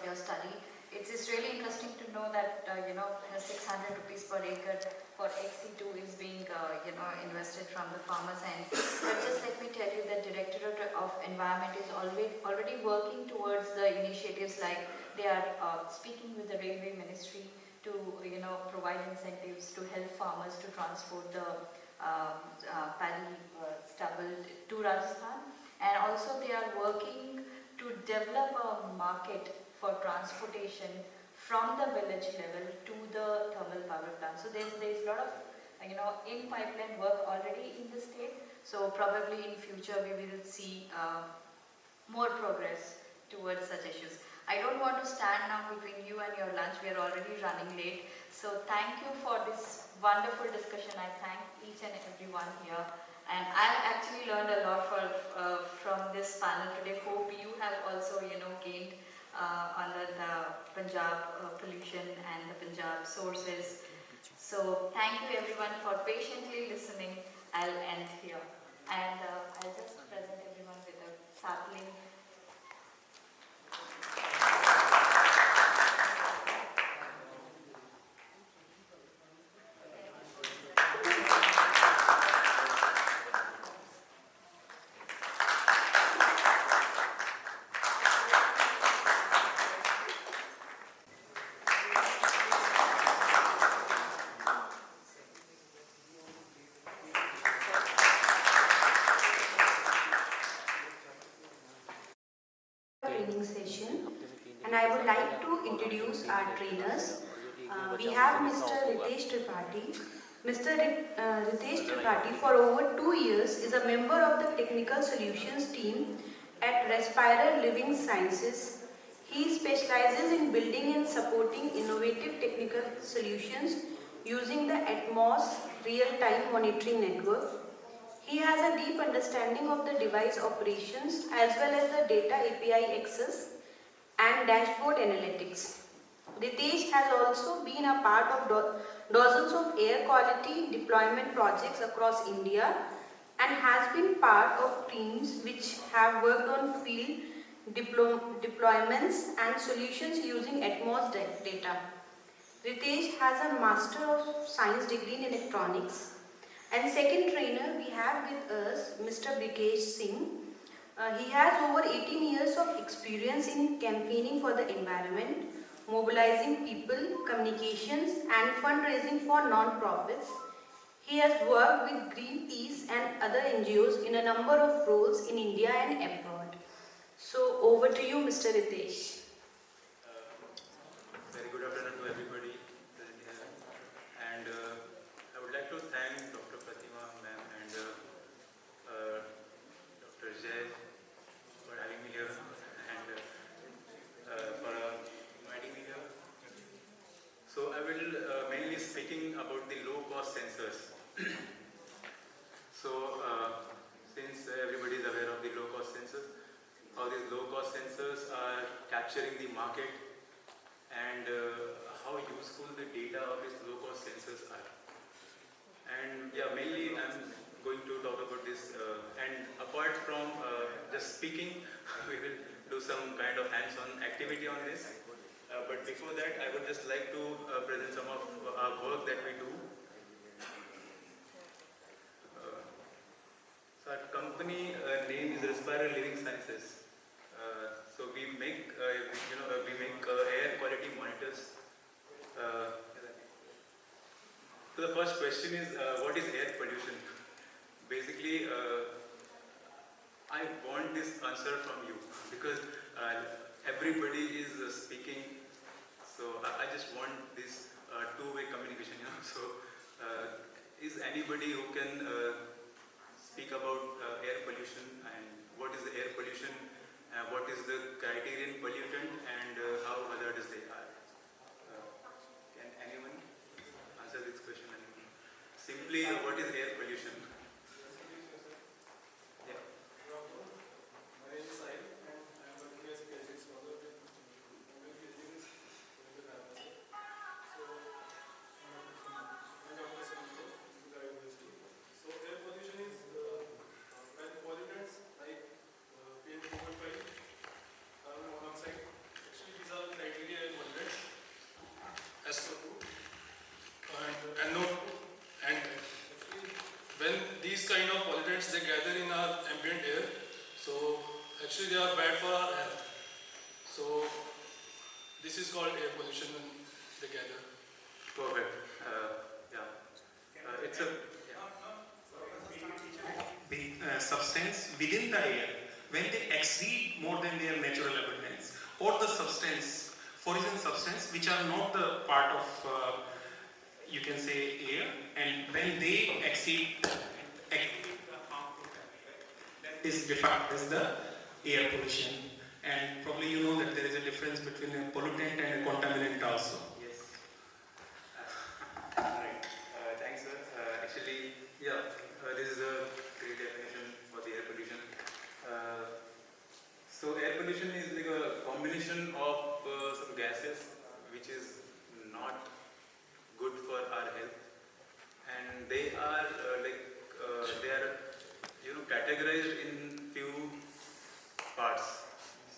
your study. It's really interesting to know that 600 rupees per acre for XC2 is being invested from the farmers end. But just let me tell you that Directorate of Environment is already working towards the initiatives, like they are speaking with the Railway Ministry to provide incentives to help farmers to transport the paddy stubble to Rajasthan, and also they are working to develop a market for transportation from the village level to the thermal power plant. So there's a lot of in pipeline work already in the state. So probably in future we will see more progress towards such issues. I don't want to stand now between you and your lunch. We are already running late. So thank you for this wonderful discussion. I thank each and everyone here. And I actually learned a lot from this panel today. Hope you have also gained under the Punjab pollution and the Punjab sources. So thank you everyone for patiently listening. I'll end here. And I'll just present everyone with a sapling. Training session, and I would like to introduce our trainers. We have Mr. Ritesh Tripathi. Mr. Ritesh Tripathi for over 2 years is a member of the Technical Solutions team at Respirer Living Sciences. He specializes in building and supporting innovative technical solutions using the Atmos real-time monitoring network. He has a deep understanding of the device operations as well as the data API access and dashboard analytics. Ritesh has also been a part of dozens of air quality deployment projects across India and has been part of teams which have worked on field deployments and solutions using Atmos data. Ritesh has a Master of Science degree in Electronics. And second trainer we have with us Mr. Brikesh Singh. He has over 18 years of experience in campaigning for the environment, mobilizing people, communications and fundraising for non-profits. He has worked with Greenpeace and other NGOs in a number of roles in India and abroad. So over to you, Mr. Ritesh. Very good afternoon to everybody present here. And I would like to thank Dr. Pratima ma'am and Dr. Jay for having me here and for inviting me here. So I will mainly speaking about the low-cost sensors. So since everybody is aware of the low-cost sensors, how these low-cost sensors are capturing the market and how useful the data of these low-cost sensors are. And yeah, mainly I'm going to talk about this. And apart from just speaking, we will do some kind of hands-on activity on this. But before that, I would just like to present some of our work that we do. So our company name is Respirer Living Sciences. So we make air quality monitors. So the first question is, what is air pollution? Basically, I want this answer from you because everybody is speaking. So I just want this two-way communication. So is anybody who can speak about air pollution and what is the air pollution? What is the criterion pollutant and how hazardous they are? Can anyone answer this question? Simply, what is air pollution? Yeah. My name is Sahil and I am working as PhD scholar with PhD in biomedical. So, my job is in University. So, air pollution is when pollutants like PM2.5, carbon monoxide, actually these are when these kind of pollutants they gather in our ambient air, so actually they are bad for our health. So this is called air pollution when they gather. Perfect. Yeah. It's a substance within the air when they exceed more than their natural abundance, or the substance, foreign substance which are not the part of you can say air, and when they exceed the harmful chemical, that is defined as the air pollution. And probably you know that there is a difference between a pollutant and a contaminant also. yes. Right. Thanks, sir. Actually, yeah, this is a great definition for the air pollution. So air pollution is like a combination of some gases which is not good for our health, and they are categorized in few parts.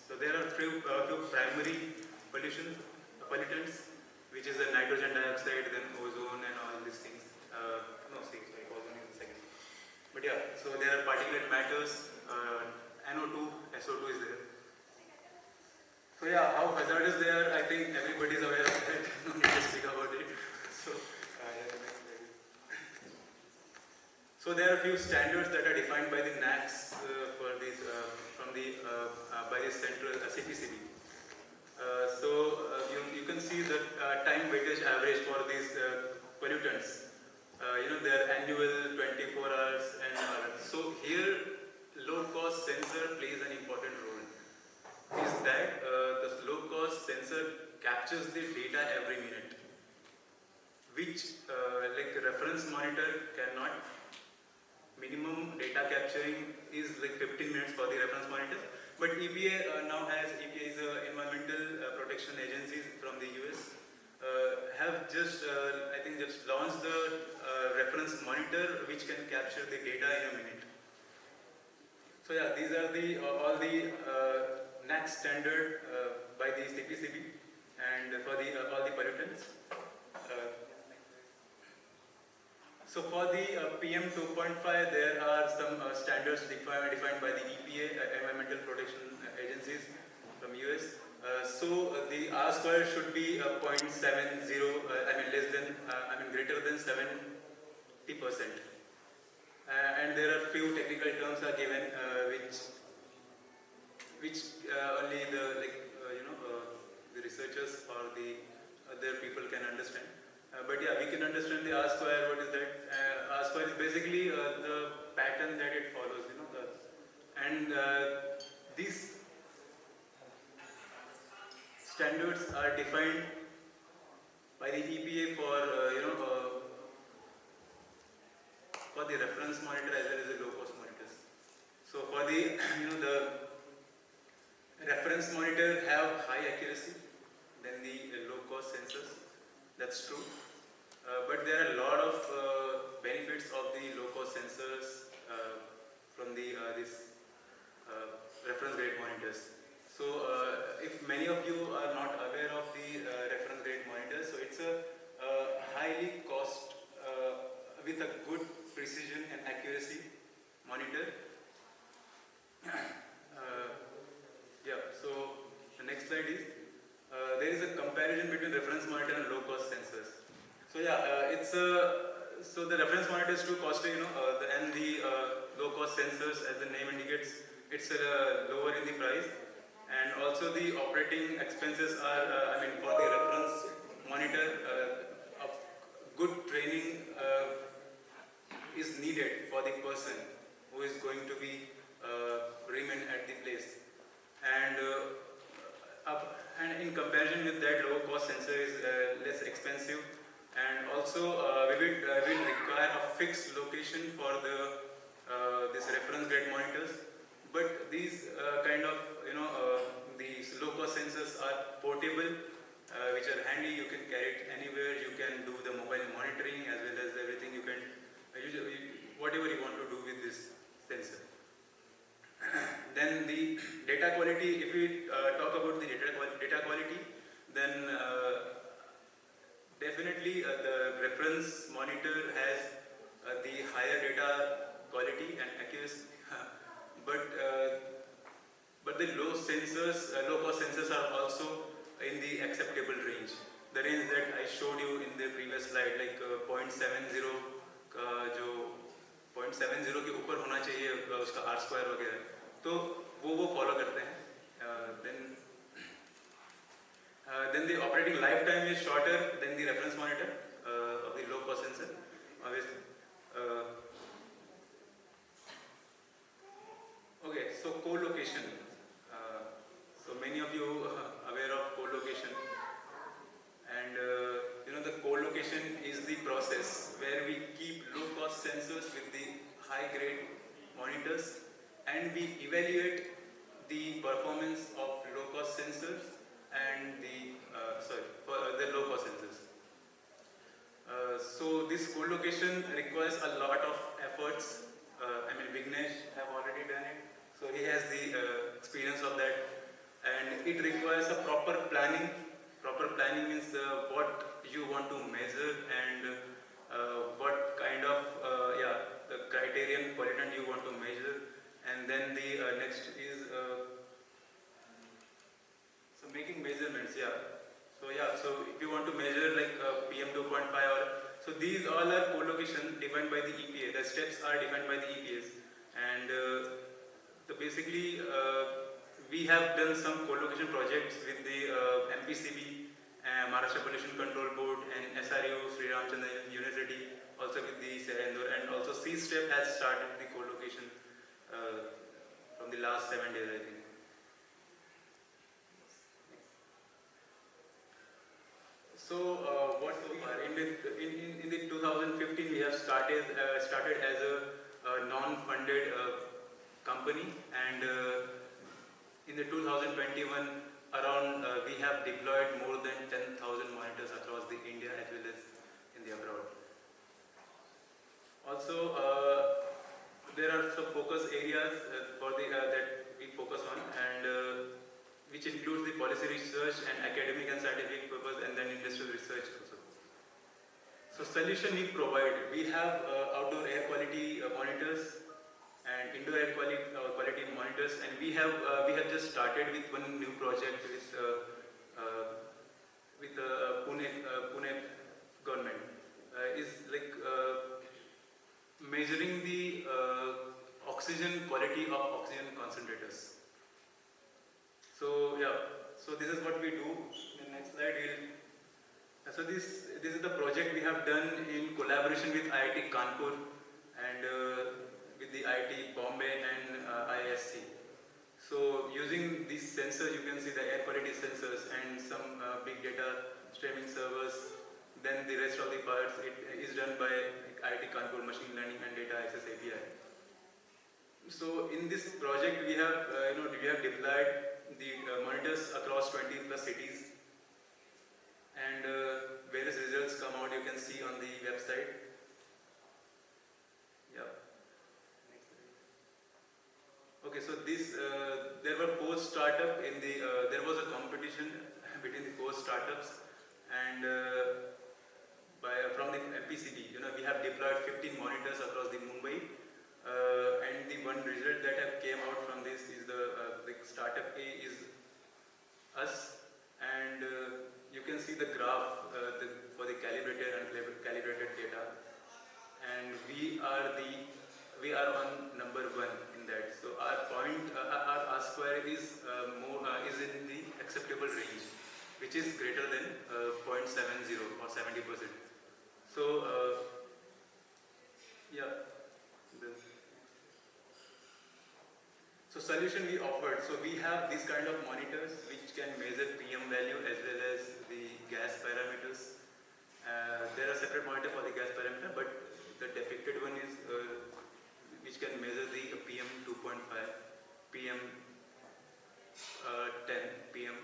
So there are few primary pollutants, which is the nitrogen dioxide, then ozone, and all these things. Ozone is the second. But yeah, so there are particulate matters, NO2, SO2 is there. So yeah, how hazardous they are, I think everybody is aware of that. No need to speak about it. So there are a few standards that are defined by the NACs for these by the central CPCB. You can see the time weightage average for these pollutants. Their annual 24 hours and so here low cost sensor plays an important role. Is that the low cost sensor captures the data every minute, which like a reference monitor cannot. Minimum data capturing is like 15 minutes for the reference monitor, but EPA EPA is environmental protection agencies from the US have just just launched the reference monitor which can capture the data in a minute. So yeah, these are the all the NAC standard by the CPCB and for the all the pollutants. So for the PM 2.5, there are some standards defined by the EPA, Environmental Protection Agencies from US. The R square should be 0.70, greater than 70%. And there are few technical terms are given which only the the researchers or the other people can understand. But yeah, we can understand the R square. What is that? R square is basically the pattern that it follows. These standards are defined by the EPA for the reference monitor as well as the low cost monitors. So for the the reference monitor have high accuracy than the low cost sensors. That's true. But there are a lot of benefits of the low-cost sensors from the reference grade monitors. So, if many of you are not aware of the reference grade monitors, so it's a highly cost with a good precision and accuracy monitor. So the next slide is there is a comparison between reference monitor and low-cost sensors. So yeah, so the reference monitor is too costly, and the low-cost sensors, as the name indicates, it's lower in the price, and also the operating expenses are, for the reference monitor, good training is needed for the person who is going to be remain at the place, and in comparison with that, low-cost sensor is less expensive. And also, we will require a fixed location for this reference grade monitors. But these these low-cost sensors are portable, which are handy. You can carry it anywhere. You can do the mobile monitoring as well as everything. You can whatever you want to do with this sensor. Then the data quality. If we talk about the data quality, then definitely the reference monitor has the higher data data quality and accuracy, but the low cost sensors are also in the acceptable range. The range that I showed you in the previous slide, like 0.70 का जो 0.70 के ऊपर होना चाहिए उसका R² वगैरह, तो वो follow करते हैं. Then the operating lifetime is shorter than the reference monitor of the low cost sensor, obviously. Okay, so co-location. So many of you are aware of co-location, and the co-location is the process where we keep low-cost sensors with the high-grade monitors, and we evaluate the performance of low-cost sensors and the low-cost sensors. So this co-location requires a lot of efforts. Vignesh have already done it, so he has the experience of that, and it requires a proper planning. Proper planning means what you want to measure and what kind of the criterion pollutant you want to measure, and then the next is so making measurements. So if you want to measure like PM 2.5 so these all are co-location defined by the EPA. The steps are defined by the EPAs, and basically we have done some co-location projects with the MPCB, Maharashtra Pollution Control Board, and SRU, Sri Ramchandra University, also with the Serendor, and also C-STEP has started the co-location from the last 7 days, I think. So what so far in the 2015 we have started as a non-funded company, and in the 2021 around we have deployed more than 10,000 monitors across the India as well as in the abroad. Also there are some focus areas that we focus on, and which includes the policy research and academic and scientific purpose, and then industrial research also. So solution we provide, we have outdoor air quality monitors and indoor air quality monitors, and we have just started with one new project with Pune government. Is like measuring the oxygen quality of oxygen concentrators. So so this is what we do. In the next slide, so this is the project we have done in collaboration with IIT Kanpur and with the IIT Bombay and IISc. So using these sensors, you can see the air quality sensors and some big data streaming servers. Then the rest of the parts it is done by IIT Kanpur Machine Learning and Data Access API. So in this project, we have deployed the monitors across 20 plus cities, and various results come out. You can see on the website. Okay, so this there were 4 startups in the. There was a competition between the 4 startups, and from the MPCB, we have deployed 15 monitors across the Mumbai, and the one result that have came out from this is the startup A is us, and you can see the graph for the calibrated and calibrated data, and we are on number 1 in that. So our R square is is in the acceptable range, which is greater than 0.70 or 70%. So So solution we offered. So we have these kind of monitors which can measure PM value as well as the gas parameters. There are separate monitors for the gas parameter, but the depicted one is which can measure the PM 2.5, PM 10, PM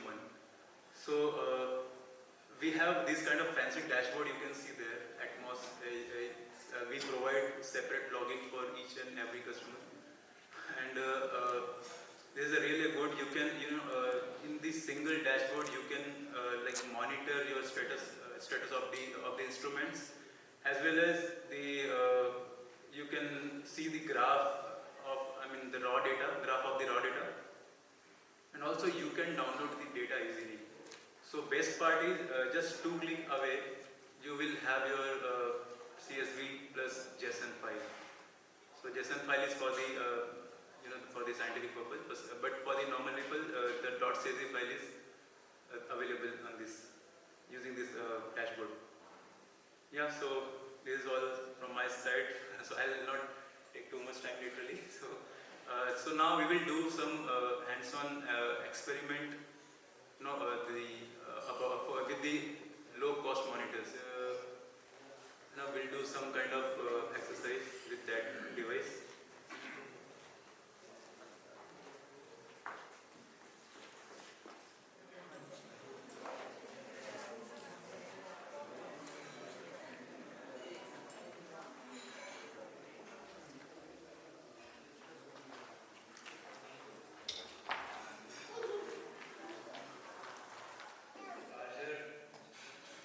1. So we have this kind of fancy dashboard you can see there. We provide separate login for each and every customer, and this is a really good. You can in this single dashboard you can monitor your status of the instruments, as well as part is just 2 clicks away, you will have your CSV plus JSON file. So JSON file is for the for the scientific purpose, but for the normal people, the .csv file is available on this using this dashboard. Yeah, so this is all from my side. So I will not take too much time literally. So now we will do some hands-on experiment. With the low-cost monitors. Now we'll do some kind of exercise with that device.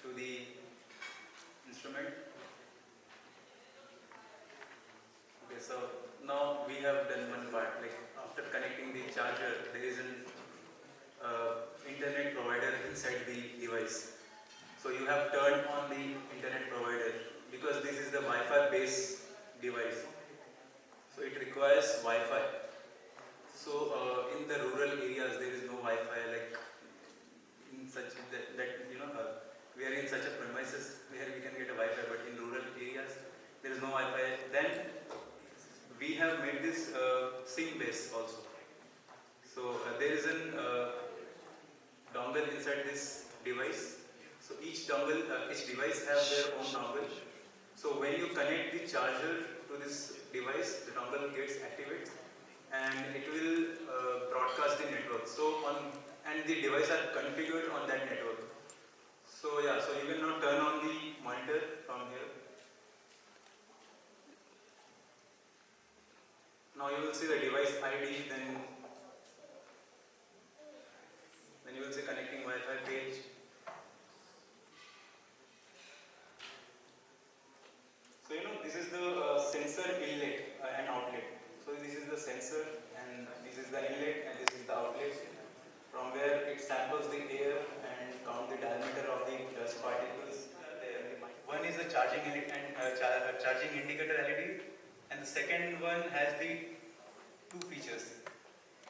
To the instrument. Okay, so now we have done one part. Like after connecting the charger, there is an internet provider inside the device. So you have turned on the internet provider because this is the Wi-Fi based device. So it requires Wi-Fi. So in the rural areas there is no Wi-Fi, like in such that we are in such a premises where we can get a Wi-Fi, but in rural areas there is no Wi-Fi. Then we have made this SIM base also. So there is an dongle inside this device. So each device have their own dongle. So when you connect the charger to this device, the dongle gets activated and it will broadcast the network. And the device are configured on that network. So yeah, so you can now turn on the monitor from here. Now you will see the device ID, then you will see connecting Wi-Fi page. So this is the sensor inlet and outlet. So this is the sensor and this is the inlet and this is the outlet, from where it samples the air and count the diameter of the dust particles there. One is a charging indicator LED, and the second one has the two features.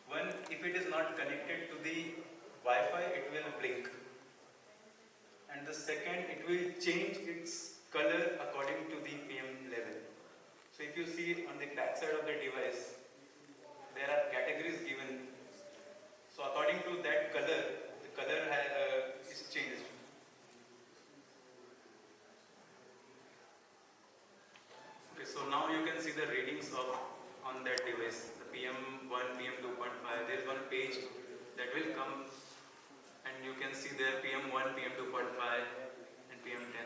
One, if it is not connected to the Wi-Fi, it will blink. And the second, it will change its color according to the PM level. So if you see on the back side of the device, there are categories given. So according to that color, the color is changed. Okay, so now you can see the readings on that device, the PM1, PM2.5. There is one page that will come and you can see there PM1, PM2.5 and PM10.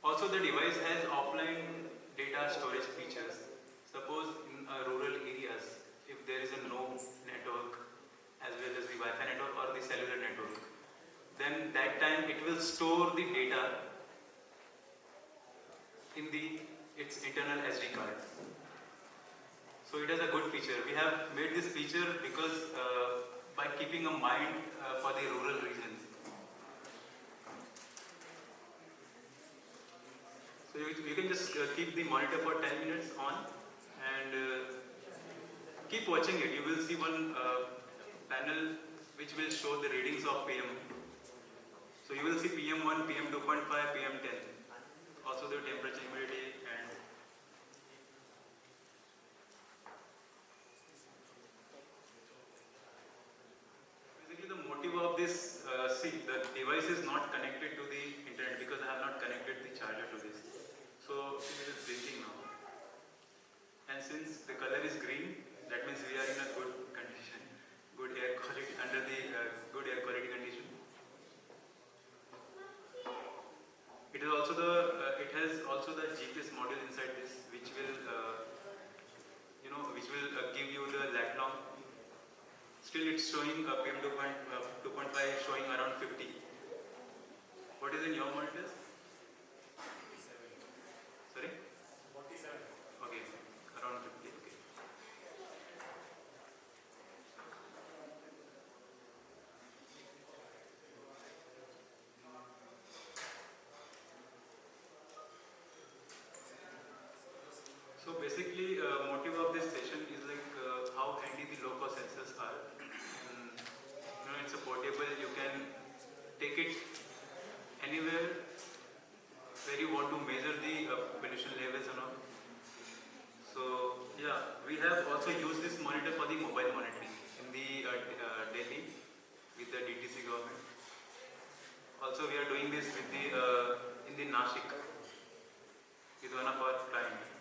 Also the device has offline data storage features. Suppose in rural areas, if there is a no network as well as the Wi-Fi network or the cellular network, then that time it will store the data in its internal SD card. So it has a good feature. We have made this feature because by keeping a mind for the rural regions. So you can just keep the monitor for 10 minutes on and keep watching it. You will see one panel which will show the readings of PM. So you will see PM1, PM2.5, PM10. Also the temperature, humidity and basically the motive of this, the device is not connected to the internet because I have not connected the charger to this. So it is blinking now. And since the color is green, that means we are in a good condition, good air quality, under the good air quality condition. It is also it has also the GPS module inside this, which will give you the lat long. Still, it's showing PM 2.5 showing around 50. What is in your monitors? 47. Sorry? 47. Okay, around 50. Okay. So basically, motive of this session is like how handy the low-cost sensors are. It's a portable. You can take it anywhere where you want to measure the pollution levels and all. So yeah, we have also used this monitor for the mobile monitoring in the Delhi with the DTC government. Also, we are doing this with the in the Nashik with one of our clients.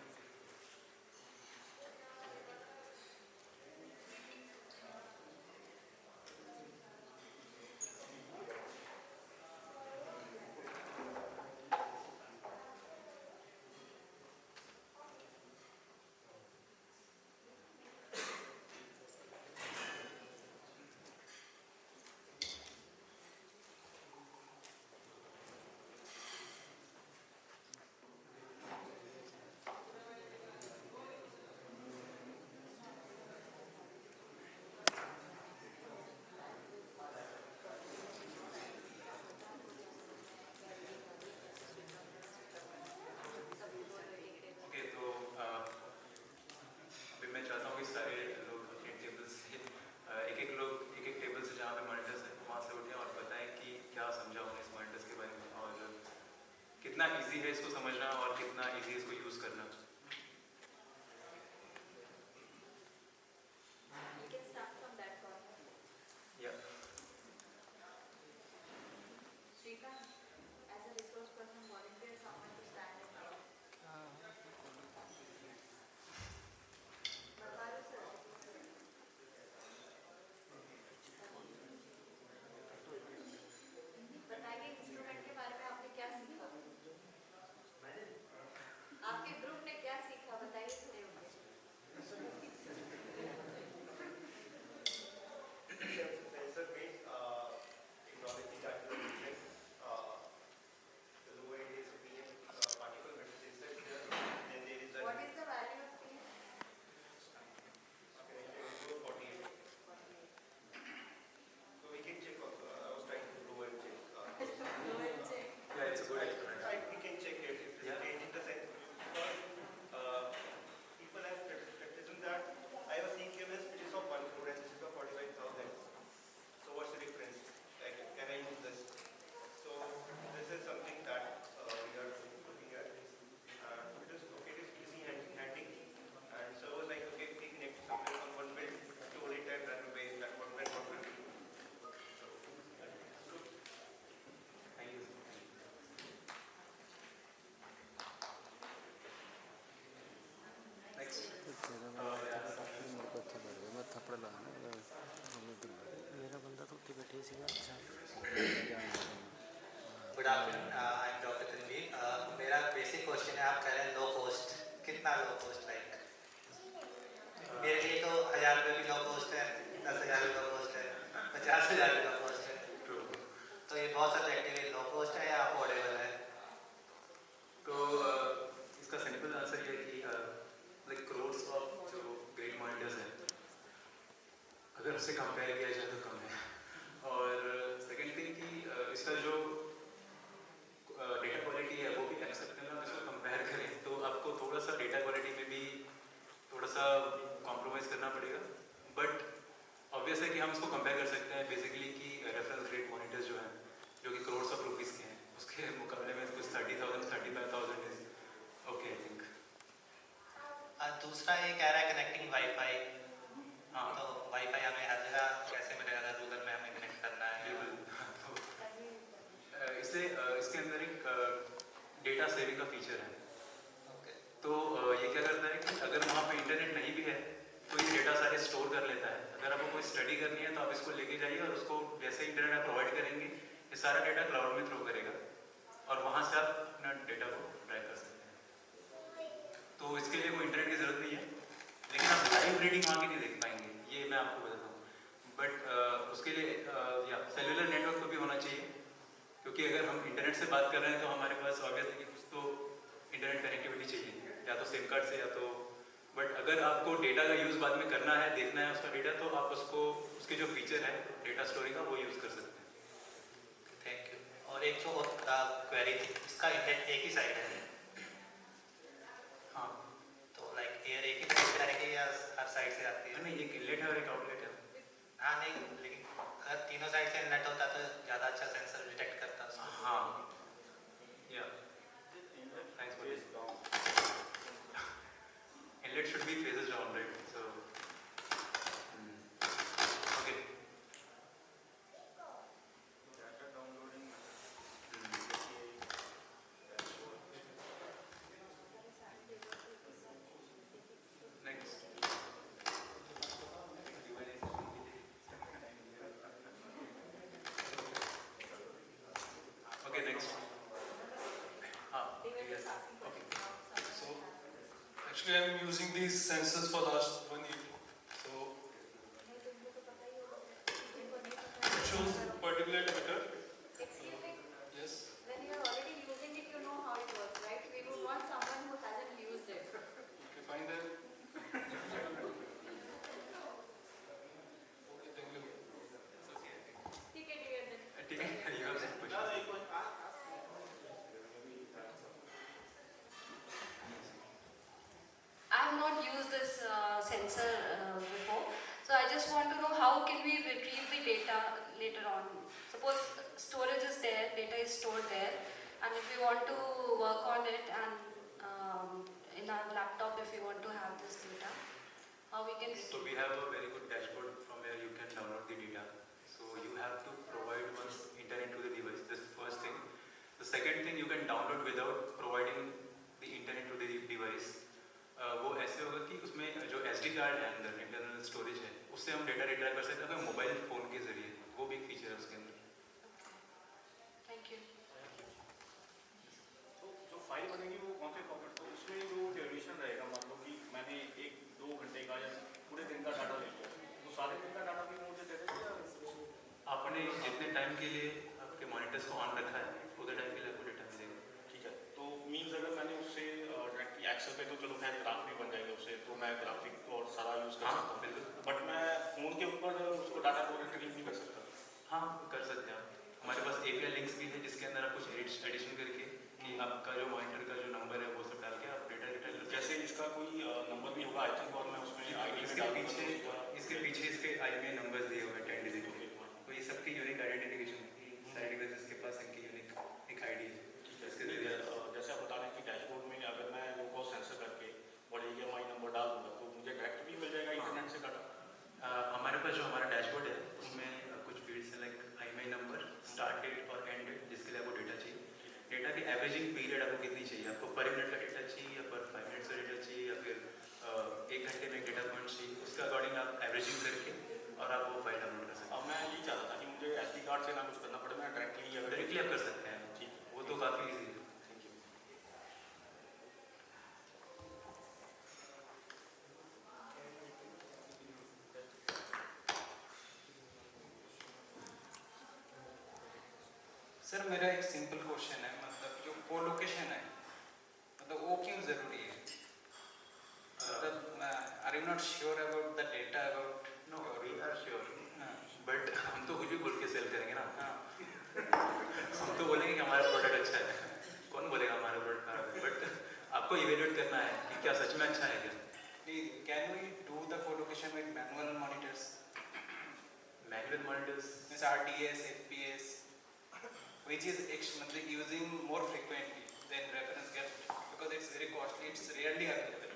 कितना easy है इसको समझना और कितना easy है इसको use करना. You can start from that corner. Yeah. Srikanth, as a resource person, volunteer someone to stand and help. Bakaru sir. बताइए इंस्ट्रूमेंट के बारे में आपने क्या सीखा? आपके ग्रुप ने क्या सीखा बताइए थोड़े मुझे. Sensor based technology that you are using. The low end is PM particle matter sensor here. Then there is a What is the value of PM? 48. So we can check also. I was trying to do and check. Yeah, it's a good experiment. We can check it. If it's Yeah. changing the sense. Because people have criticism that I was seeing QMS which is of 1 crore and this is of 45,000. So what's the difference? Like, can I use this? So this is something that we are looking at. It is okay, it is easy and handy. And so I was like, okay, we connect somewhere on one build, store it and run away. That one will not will do. So that's good. Thank you. Next. मेरा बंदा तो उत्ते बैठे सीगा. Good afternoon, I am doctor Tanveer. मेरा basic question है, आप कह रहे हैं लो कॉस्ट, कितना लो कॉस्ट? लाइक मेरे लिए तो 1000 रुपये भी लो कॉस्ट है, 10,000 भी लो कॉस्ट है, 50,000 भी लो कॉस्ट है. तो ये बहुत सब्जेक्टिव है, लो कॉस्ट है या अफोर्डेबल है? तो इसका सिंपल आंसर ये है कि लाइक क्रोर्स ऑफ जो ग्रेट मॉनिटर्स हैं, अगर उससे कंपेयर किया जाए तो कम है. और सेकंड थिंग कि इसका जो डेटा क्वालिटी है वो भी एक्सेप्टेबल है. इसको कंपेयर करें तो आपको थोड़ा सा डेटा क्वालिटी में भी थोड़ा सा कॉम्प्रोमाइज़ करना पड़ेगा. बट ऑब्वियस है कि हम इसको कंपेयर कर सकते हैं बेसिकली कि रेफरेंस ग्रेड मॉनिटर्स जो हैं जो कि करोड़ ऑफ रुपीज़ के हैं, उसके मुकाबले में कुछ 30,000 35,000 इज ओके आई थिंक. दूसरा ये कह रहा है कनेक्टिंग वाईफाई. हाँ, तो वाईफाई हमें हर जगह कैसे मिलेगा अगर रूरल में हमें कनेक्ट करना है? इससे इसके अंदर एक डेटा सेविंग का फीचर है. ओके. तो ये क्या करता है कि अगर वहाँ पे इंटरनेट नहीं भी है तो ये डेटा सारे स्टोर कर लेता है. अगर आपको कोई स्टडी करनी है तो आप इसको लेके जाइए और उसको जैसे इंटरनेट आप प्रोवाइड करेंगे ये सारा डेटा क्लाउड में थ्रो करेगा और वहाँ से आप अपना डेटा को ट्रैक कर सकते हैं. तो इसके लिए कोई इंटरनेट की ज़रूरत नहीं है, लेकिन आप लाइव रीडिंग वहाँ की नहीं देख पाएंगे, ये मैं आपको बताता हूँ. बट उसके लिए या सेलुलर नेटवर्क तो भी होना चाहिए, क्योंकि अगर हम इंटरनेट से बात कर रहे हैं तो हमारे पास ऑब्वियस है कि कुछ तो इंटरनेट कनेक्टिविटी चाहिए, या तो सिम कार्ड से या तो. बट अगर आपको डेटा का यूज़ बाद में करना है, देखना है उसका डेटा, तो आप उसको उसके जो फीचर है डेटा स्टोरिंग का वो यूज़ कर सकते हैं. Thank you. और एक जो क्वेरी थी, इसका इंटरनेट एक ही साइड है. हाँ, तो लाइक साइड से आती है। नहीं, एक इनलेट है और एक आउटलेट है। हाँ नहीं, लेकिन अगर तीनों साइड से इनलेट होता तो ज़्यादा अच्छा सेंसर डिटेक्ट करता उसको। हाँ, या thanks for this. Inlet should be faces down, right? So, okay. Data downloading. Next. Okay, next. Yes. Okay. So actually I'm using these sensors for last 1 year. So it shows particulate matter. Excuse me, Yes. when you are already using it, you know how it works, right? We would want someone who hasn't used it. Okay, fine then. Okay, thank you. ठीक है, then. ठीक है, you have some questions. I have not used this sensor before, so I just want to know how can we retrieve the data later on. Suppose storage is there, data is stored there, and if we want to work on it and in our laptop if we want to have this data, how we can So retrieve we have a very good dashboard from where you can download the data. So you have to provide once internet to the device. This is the first thing. The second thing, you can download without providing the internet to the device. वो ऐसे होगा कि उसमें जो SD card है अंदर, internal storage है, उससे हम डेटा रिट्राइव कर सकते हैं मोबाइल फ़ोन के जरिए। वो भी एक फीचर है उसके अंदर। Thank you. तो जो फाइल बनेगी वो कौन से फॉर्मेट, तो उसमें जो ड्यूरेशन रहेगा, मतलब कि मैंने 1-2 घंटे का या पूरे दिन का डाटा ले लिया, तो सारे दिन का डाटा भी मुझे दे देगा? आपने जितने टाइम के लिए आपके मॉनिटर्स को ऑन रखा है उतने टाइम के लिए आपको डेटा मिलेगा। ठीक है, तो मीन्स अगर मैंने उससे डायरेक्टली एक्सेल पे तो चलो खैर ग्राफ भी बन जाएगा उससे, तो मैं ग्राफिक और सारा यूज़ कर सकता हूँ, बिल्कुल। बट मैं फ़ोन के ऊपर उसको डाटा को रिट्रीव नहीं कर सकता। हाँ, कर सकते हैं आप। हमारे पास API लिंक्स भी है जिसके अंदर आप कुछ एडिशन करके कि आपका जो मॉनिटर का जो नंबर है वो सब डाल के आप डेटा रिट्राइव कर। जैसे इसका कोई नंबर भी होगा आई थिंक, और मैं उसमें आईडी इसके पीछे इसके IMEI नंबर्स दिए हुए हैं 10 डिजिट के, तो ये सबकी यूनिक आइडेंटिफिकेशन है। सारे डिवाइसेस के पास इनकी यूनिक एक आईडी है। इसके जरिए जैसे आप बता रहे हैं कि डैशबोर्ड में अगर मैं लो कॉस्ट सेंसर करके और EMI नंबर डाल दूंगा तो मुझे डायरेक्ट भी मिल जाएगा इंटरनेट से डाटा। हमारे पास जो हमारा डैशबोर्ड है उसमें कुछ फील्ड्स हैं like IMEI number, start date और एंड डेट, जिसके लिए आपको डेटा चाहिए। डेटा की एवरेजिंग पीरियड आपको कितनी चाहिए, आपको पर मिनट का डेटा चाहिए या पर 5 मिनट्स का डेटा चाहिए या फिर 1 घंटे में एक डेटा पॉइंट चाहिए, उसके अकॉर्डिंग आप एवरेजिंग करके और आप वो फाइल डाउनलोड कर सकते अब मैं यही चाहता था कि मुझे SD कार्ड से ना कुछ करना पड़े, मैं डायरेक्टली हैं। डायरेक्टली आप कर सकते हैं, ठीक, वो तो काफ़ी ईजी है। Thank you. सर मेरा एक सिंपल क्वेश्चन है, मतलब जो कोलोकेशन है मतलब वो क्यों ज़रूरी है? मतलब are you not sure about the data about? No, we are sure, but हम तो कुछ भी बोल के सेल करेंगे ना। हम तो बोलेंगे कि हमारा प्रोडक्ट अच्छा है, कौन बोलेगा हमारा प्रोडक्ट खराब है, बट आपको इवेल्युएट करना है कि क्या सच में अच्छा है क्या। Can we do the colocation with manual monitors? Manual monitors means RDS, FPS, which is using more frequently than reference gap because it's very costly, it's rarely available.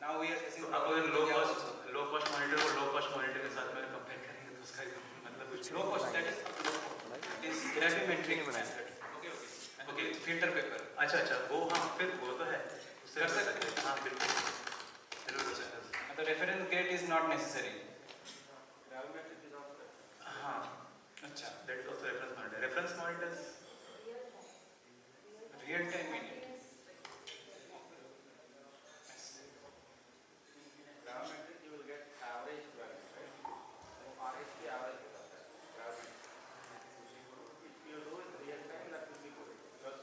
Now we are facing आप अगर low cost monitor को low cost monitor के साथ में compare करेंगे तो उसका मतलब कुछ low cost, that is it is gravimetric method. Okay, filter paper. अच्छा वो, हाँ फिर वो तो है, उससे कर सकते हैं। हाँ बिल्कुल जरूर कर सकते हैं। The reference gate is not necessary. हाँ अच्छा, that is also reference monitors real time minute. Gravimetric you will get average value, right? So RST average होता है gravimetric. If you do it real time, that will be good because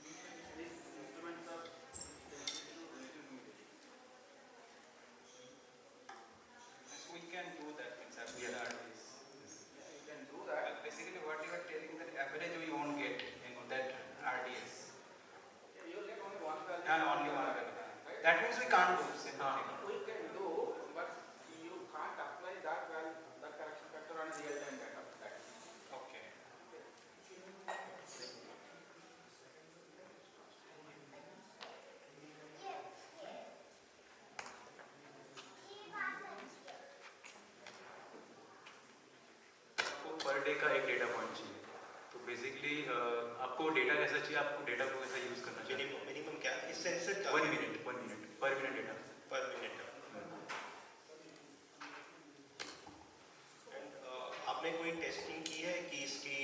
these instruments are sensitive to relative humidity. Yes, we can do that in certain Yeah. RDS. Yeah, you can do that. But basically what you are telling that average we won't get in that RDS. Yeah, you will get only one value. And only one value. That means we can't do same हाँ thing. We can do, एक का एक data point चाहिए। तो basically आपको data कैसा चाहिए, आपको डेटा को कैसा यूज़ करना चाहिए? मिनिमम क्या इस सेंसर का? 1 मिनट पर मिनट डेटा। पर मिनट। आपने कोई टेस्टिंग की है कि इसकी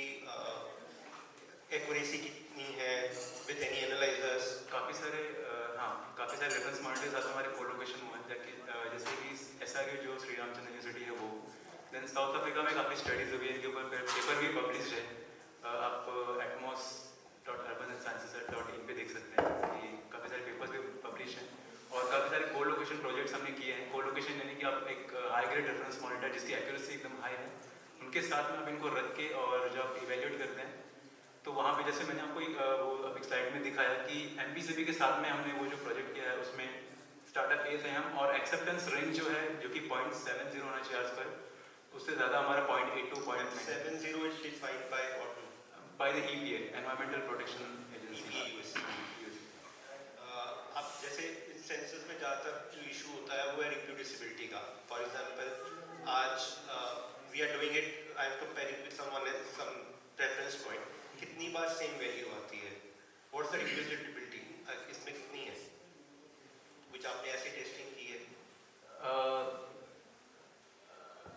एक्यूरेसी कितनी है विद एनी एनालाइजर्स? काफ़ी सारे रेफरेंस मॉनिटर्स आते हैं हमारे कोलोकेशन में, जैसे कि SRU जो श्री रामचंद्र यूनिवर्सिटी है वो, देन साउथ अफ्रीका में काफ़ी स्टडीज हुई है, इनके ऊपर पेपर भी पब्लिश है। आप atmos.urbansciences.in पे देख सकते हैं कि काफ़ी सारे पेपर्स भी पब्लिश हैं और काफ़ी सारे कोलोकेशन प्रोजेक्ट्स हमने किए हैं। कोलोकेशन यानी कि आप एक हाई ग्रेड रेफरेंस मॉनिटर जिसकी एक्यूरेसी एकदम हाई है, उनके साथ में आप इनको रख के और जब आप इवेल्यूएट करते हैं तो वहाँ पे जैसे मैंने आपको एक स्लाइड में दिखाया कि MPCB के साथ में हमने वो जो प्रोजेक्ट किया है उसमें स्टार्टअप ए थे हम, और एक्सेप्टेंस रेंज जो है जो कि 0.70 होना चाहिए आज पर, उससे ज़्यादा हमारा 0.82 0.70 is defined by what? By the EPA, Environmental Protection Agency। अब जैसे इन सेंसर्स में ज़्यादातर जो इशू होता है वो है रिप्रोड्यूसिबिलिटी का। फॉर एग्जांपल आज we are doing it, I am comparing with some reference point, कितनी बार सेम वैल्यू आती है? व्हाट्स द रिप्रोड्यूसिबिलिटी इसमें कितनी है? कुछ आपने ऐसी टेस्टिंग की है?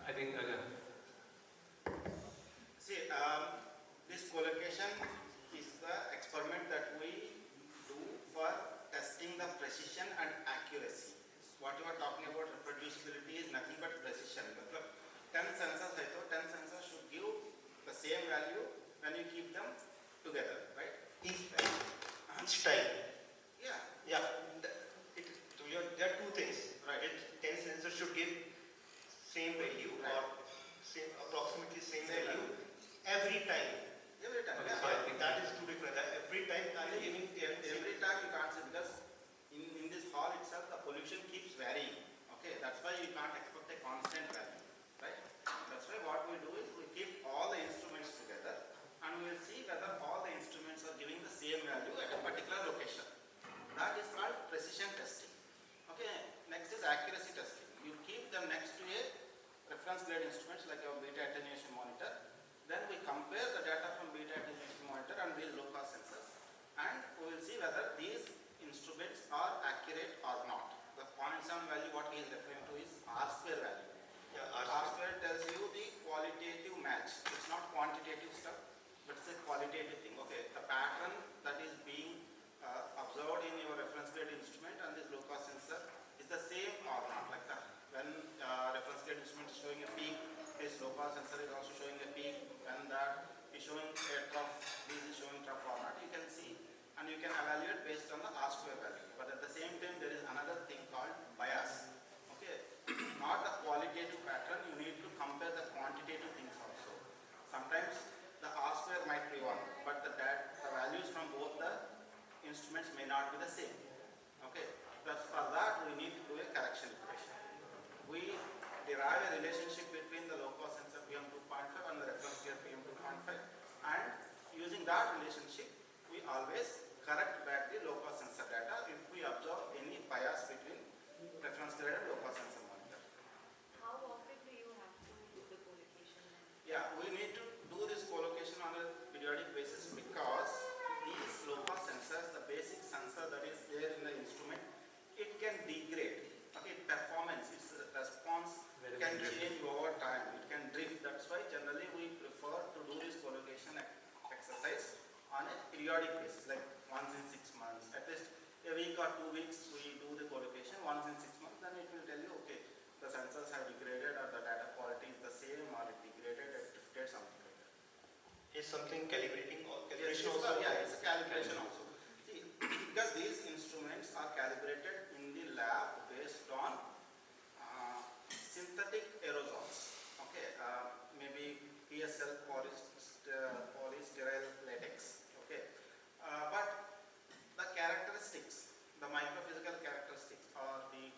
I think see this collocation is the experiment that we do for testing the precision and accuracy. What you are talking about reproducibility is nothing but precision. मतलब 10 sensors है तो 10 sensors should give the same value when you keep them together, right? Each time. Yeah. So there are two things, right? 10 sensors should give same value, right, or approximately same value every time. Every time. Okay, Yeah. so I think That is too different. Every time, Every time you can't say, because in this hall itself the pollution keeps varying. Okay, that's why you can't expect a constant value, right? That's why what we do is we keep all the instruments together and we will see whether all the instruments are giving the same value at a particular location. That is called precision testing. Okay, next is accuracy testing. You keep them next to a reference grade instruments like our beta attenuation monitor. Then we compare the data from beta attenuation monitor and these low cost sensors, and we will see whether these instruments are accurate or not. The 0.7 value what he is referring to is R-square value. Yeah, R-square tells you the qualitative match. It's not quantitative stuff, but it's a qualitative thing. Okay, the pattern that is being observed in your reference grade instrument and this low cost sensor is the same or not. Like that, when reference grade instrument is showing a peak, this low cost sensor is also showing a peak. When that is showing a trough, this is showing trough or not, you can see and you can evaluate based on the R-square value. But at the same time, there is another thing called bias. Okay, not the qualitative pattern. You need to compare the quantitative things also. Sometimes the R-square might be one, but the values from both the instruments may not be the same. Okay, that's for that we need to do a correction equation. We derive a relationship between the low cost sensor PM2.5 and the reference grade PM2.5, and using that relationship we always correct back the low cost sensor data if we observe any bias between reference grade and low cost sensor monitor. How often do you have to do the collocation? Yeah, we need to do this collocation on a periodic basis because these low cost sensors, the basic sensor that is there in the instrument, it can degrade. Okay, performance, its response can change over time. It can drift. That's why generally we prefer to do this collocation exercise on a periodic basis, like once in 6 months. At least a week or 2 weeks we do the collocation once in 6 months. Then it will tell you, okay, the sensors have degraded or the data quality is the same or it degraded, it drifted, something like that. is something calibrating or Yes, calibration also? yeah, it's a calibration also. See, because these instruments are calibrated in the lab based on synthetic aerosols. Okay, maybe PSL, polystyrene latex. Okay, but the characteristics, the microphysical characteristics or the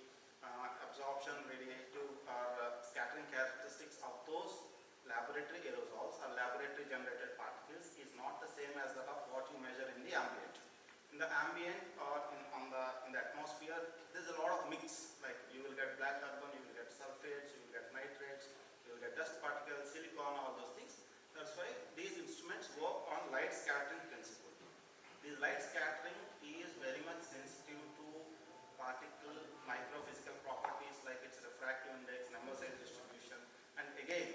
absorption, radiative or scattering characteristics of those laboratory aerosols or laboratory generated particles is not the same as that of what you measure in the ambient. In the ambient or in the atmosphere, there is a lot of mix. Like you will get black carbon, you will get sulfates, you will get nitrates, you will get dust particles, silicon, all those things. That's particle microphysical properties like its refractive index, number size distribution, and again,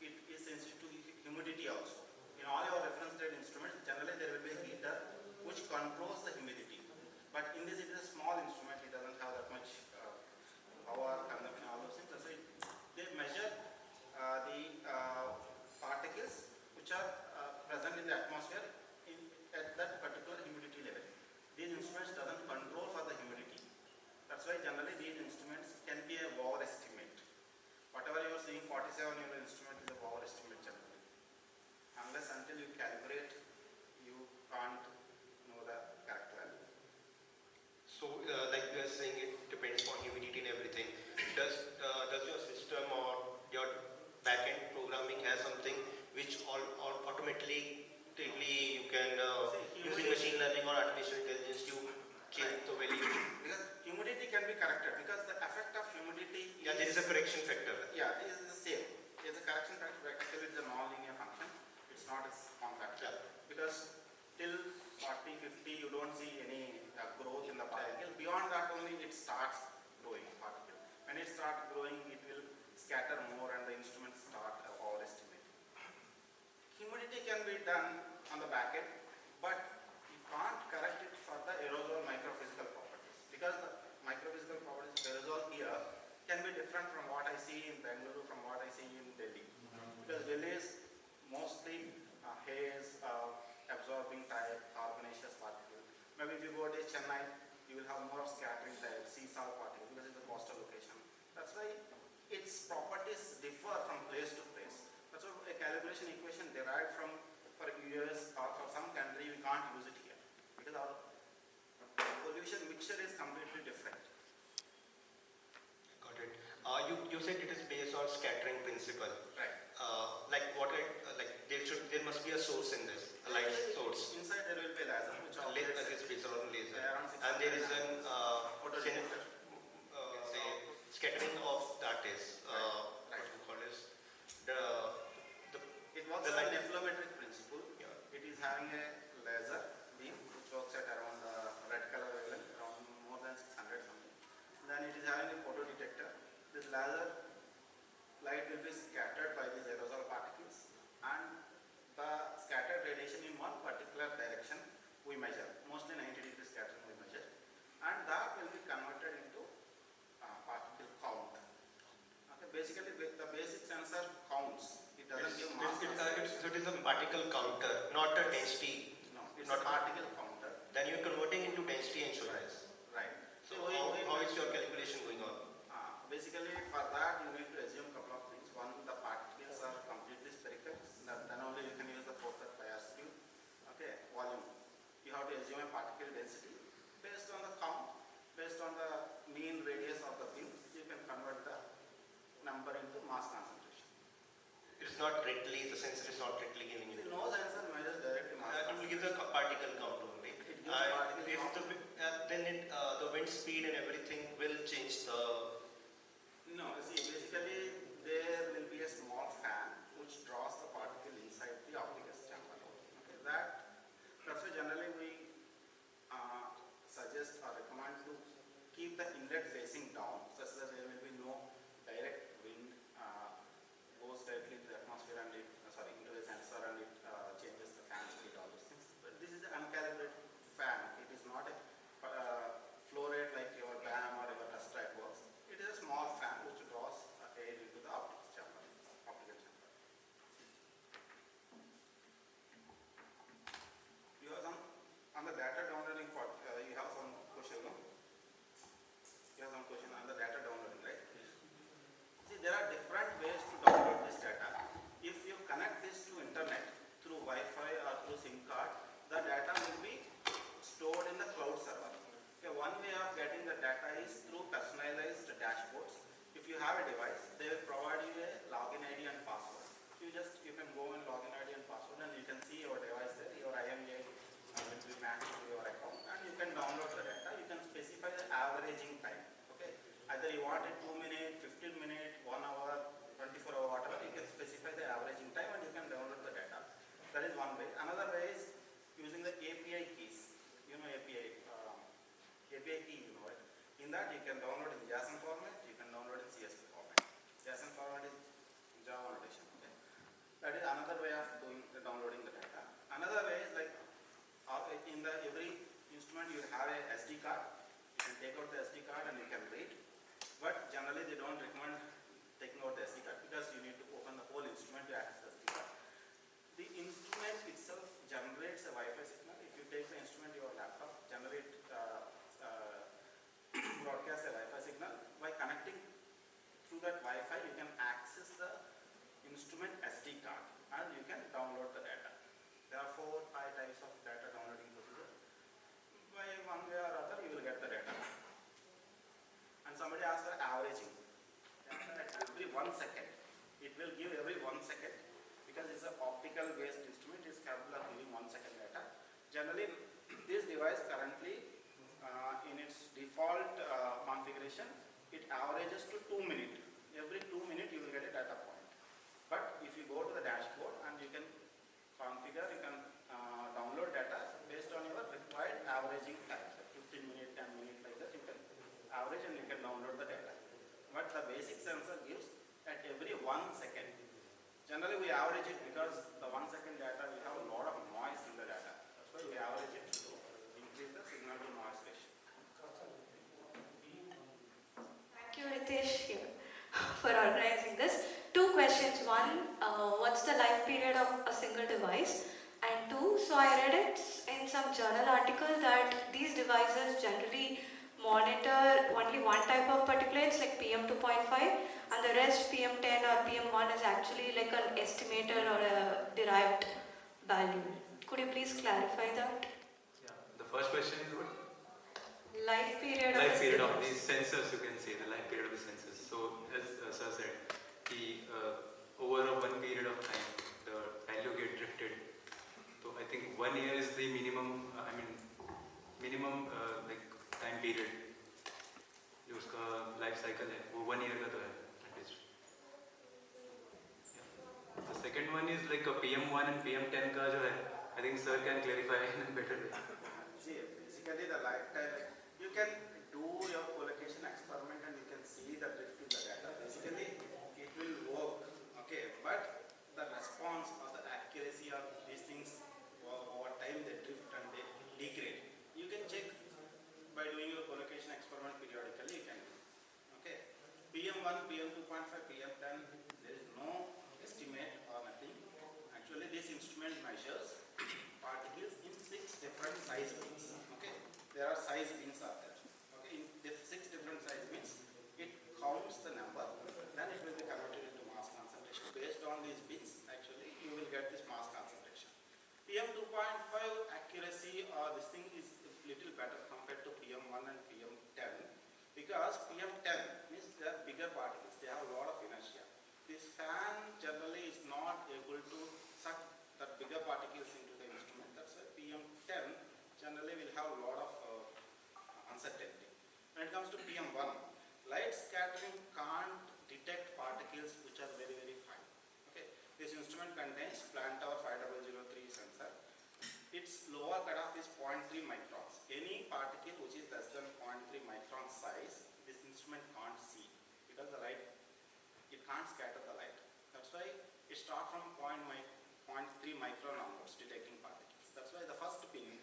it is sensitive to humidity also. In all your reference grade instruments, generally there will be a heater which controls the humidity. But in this, it is a small instrument, it doesn't have that much power, consumption, all those things. So they measure the particles which are present in the atmosphere at that particular humidity level. These instruments doesn't control for the humidity. That's why generally these instruments can be a overestimate. Whatever you are seeing 47 in your instrument is a overestimate generally. Unless until you calibrate, you can't know the correct value. So, like you are saying, it depends on humidity and everything. Does your system or your backend programming has something which all automatically you can using machine learning or artificial intelligence you change the value? Because humidity can be corrected because the effect of humidity there is a correction factor. Yeah, it is the same. It's a correction factor, but actually it's a non-linear function. It's not a common factor. Yeah. Because till 40, 50, you don't see any growth in the particle. Beyond that only it starts growing particle. When it starts growing, it will scatter more and the instruments start overestimating. Humidity can be done on the back end, but you can't correct it for the aerosol microphysical properties. Because the microphysical properties of aerosol here can be different from what I see in Bengaluru, from what I see in Delhi. Because Delhi is mostly haze, absorbing type, carbonaceous particle. Maybe if you go to Chennai, you will have more of scattering type, sea salt particle because it's a coastal location. That's why its properties differ from place to place. That's why a calibration equation derived from for US or for some country, we can't use it here because our pollution mixture is completely different. Got it. You said it is based on scattering principle. Right. Like what? There must be a source in this, a light source. Inside there will be a laser, which is based on laser, and there is an photodetector. say scattering of that is what you call is it works on a deflometric principle. Yeah. It is having a laser beam which works at around red color wavelength, around more than 600 something. Then it is having a photodetector. This laser light will be scattered by these aerosol particles, and the scattered radiation in one particular direction we measure. Mostly 90 degree scattering we measure, and that will be converted into particle count. Okay, basically the basic sensor counts. It doesn't give mass. So it is a particle counter, not a density. No, it's not a particle counter. Then you are converting into density and size. Right. So how is your calculation going on? Basically, for that you need to assume a couple of things. One, the particles are completely spherical. Then only you can use the Fokker bias tube. Okay, volume. You have to assume a particle density based on the count, based on the mean radius of the beam. You can convert the number into mass concentration. It's not directly, the sensor is not directly giving you. No sensor measures directly mass concentration. It will give the particle count only. Then the wind speed and everything will change the. No, see, basically there will be a small fan which draws the particle inside the optical chamber. Okay, that's why generally we suggest or recommend to keep the inlet facing down such that there will be no direct wind goes directly into the atmosphere and into the sensor and it changes the fan speed, all those things. But this is an uncalibrated fan. It is not a flow rate like your BAM or your dust stripe works. It is a small fan which draws air into the optical chamber. You have some on the data downloading part. You have some question, no? You have some question on the data downloading, right? See, there are different ways to download this data. If you connect this to internet through Wi-Fi or through SIM card, the data will be stored in the cloud server. Okay, one way of getting the data is through personalized dashboards. If you have a device, they will provide you a login ID and password. You can go and login ID and password and you can see your device there, your IMEI will be matched to your account and you can download the data. You can specify the averaging time. Okay, either you want it 2 minutes, 15 minutes, 1 hour, 24 hour, whatever, you can specify the averaging time and you can download the data. That is one way. Another way is using the API keys. You know API key, you know, right? In that can download in JSON format, you can download in CSV format. JSON format is Java notation. Okay? That is another way of downloading the data. Another way is like in the every instrument you have a SD card. You can take out the SD card and you can read. But generally they don't recommend taking out the SD card because you need to open the whole instrument to access the SD card. The instrument itself generates a Wi-Fi signal. If you take the instrument to your laptop, generate broadcast a Wi-Fi signal. By connecting through that Wi-Fi, you can access the instrument SD card and you can download the data. There are 4-5 types of data downloading procedure. By one way or other, you will get the data. And somebody asked for averaging. Every 1 second, it will give every 1 second because it's an optical based instrument. It's capable of giving 1 second data. Generally, this device currently in its default configuration, it averages to 2 minutes. Every 2 minutes you will get a data point. But if you go to the dashboard and you can configure, you can download data based on your required averaging time. So 15 minutes, 10 minutes like that, you can average and you can download the data. But the basic sensor gives at every 1 second. Generally we average it because the 1 second data we have a lot of noise in the data. That's why we average it to increase the signal to noise ratio. Thank you, Ritesh, here for organizing this. 2 questions. One, what's the life period of a single device? And 2, so I read it in some journal article that these devices generally monitor only one type of particulates like PM 2.5 and the rest PM 10 or PM 1 is actually like an estimator or a derived value. Could you please clarify that? Yeah. The first question is what? Life period of these sensors, you can say, the life period of the sensors. So, as Sir said, over a 1 period of time, the value get drifted. So, I think 1 year is the minimum, minimum like time period. जो उसका life cycle है, वो 1 year का तो है, at least. Yeah. The second one is like a PM1 and PM10 का जो है, I think Sir can clarify in a better way. See, basically the lifetime, you can do your collocation experiment and you can see the drift in the data. Basically, it will work, okay, but the response or the accuracy of these things over time they drift and they degrade. You can check by doing your collocation experiment periodically, you can do. Okay. PM1, PM2.5, PM10, there is no estimate or nothing. Actually, this instrument measures particles in 6 different size bins. Okay. There are size bins are there. Okay. In 6 different size bins, it counts the number, then it will be converted into mass concentration. Based on these bins, actually, you will get this mass concentration. PM2.5 accuracy or this thing is a little better compared to PM1 and PM10 because PM10 means they are bigger particles, they have a lot of inertia. This fan generally is not able to suck the bigger particles into the instrument. That's why PM10 generally will have a lot of uncertainty. When it comes to PM1, light scattering can't detect particles which are very, very fine. Okay. This instrument contains Plantar 5003 sensor. Its lower cutoff is 0.3 microns. Any particle which is less than 0.3 micron size, this instrument can't see because the light, it can't scatter the light. That's why it starts from 0.3 micron onwards detecting particles. That's why the first pin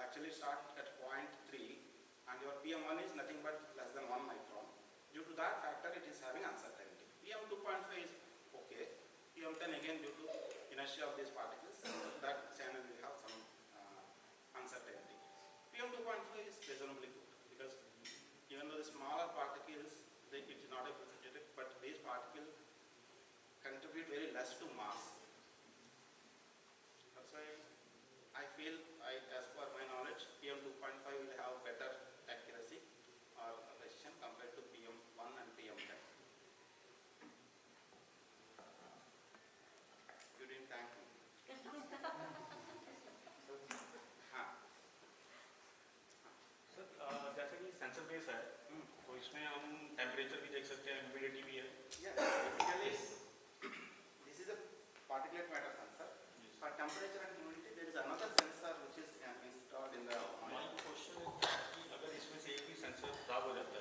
actually starts at 0.3 and your PM1 is nothing but less than 1 micron. Due to that factor, it is having uncertainty. PM2.5 is okay. PM10 again due to inertia of these particles, that channel will have some uncertainty. PM2.5 is reasonably good because even though the smaller particles, it is not able to detect, but these particles contribute very less to mass. That's why I feel, as per my knowledge, PM2.5 will have better accuracy or precision compared to PM1 and PM10. You didn't thank me. Sir जैसे कि sensor base है तो इसमें हम temperature भी देख सकते हैं, ह्यूमिडिटी भी है. Basically, this is a particulate matter sensor. For temperature and humidity, there is another sensor which is installed in the. My question is कि अगर इसमें से एक भी सेंसर खराब हो जाता है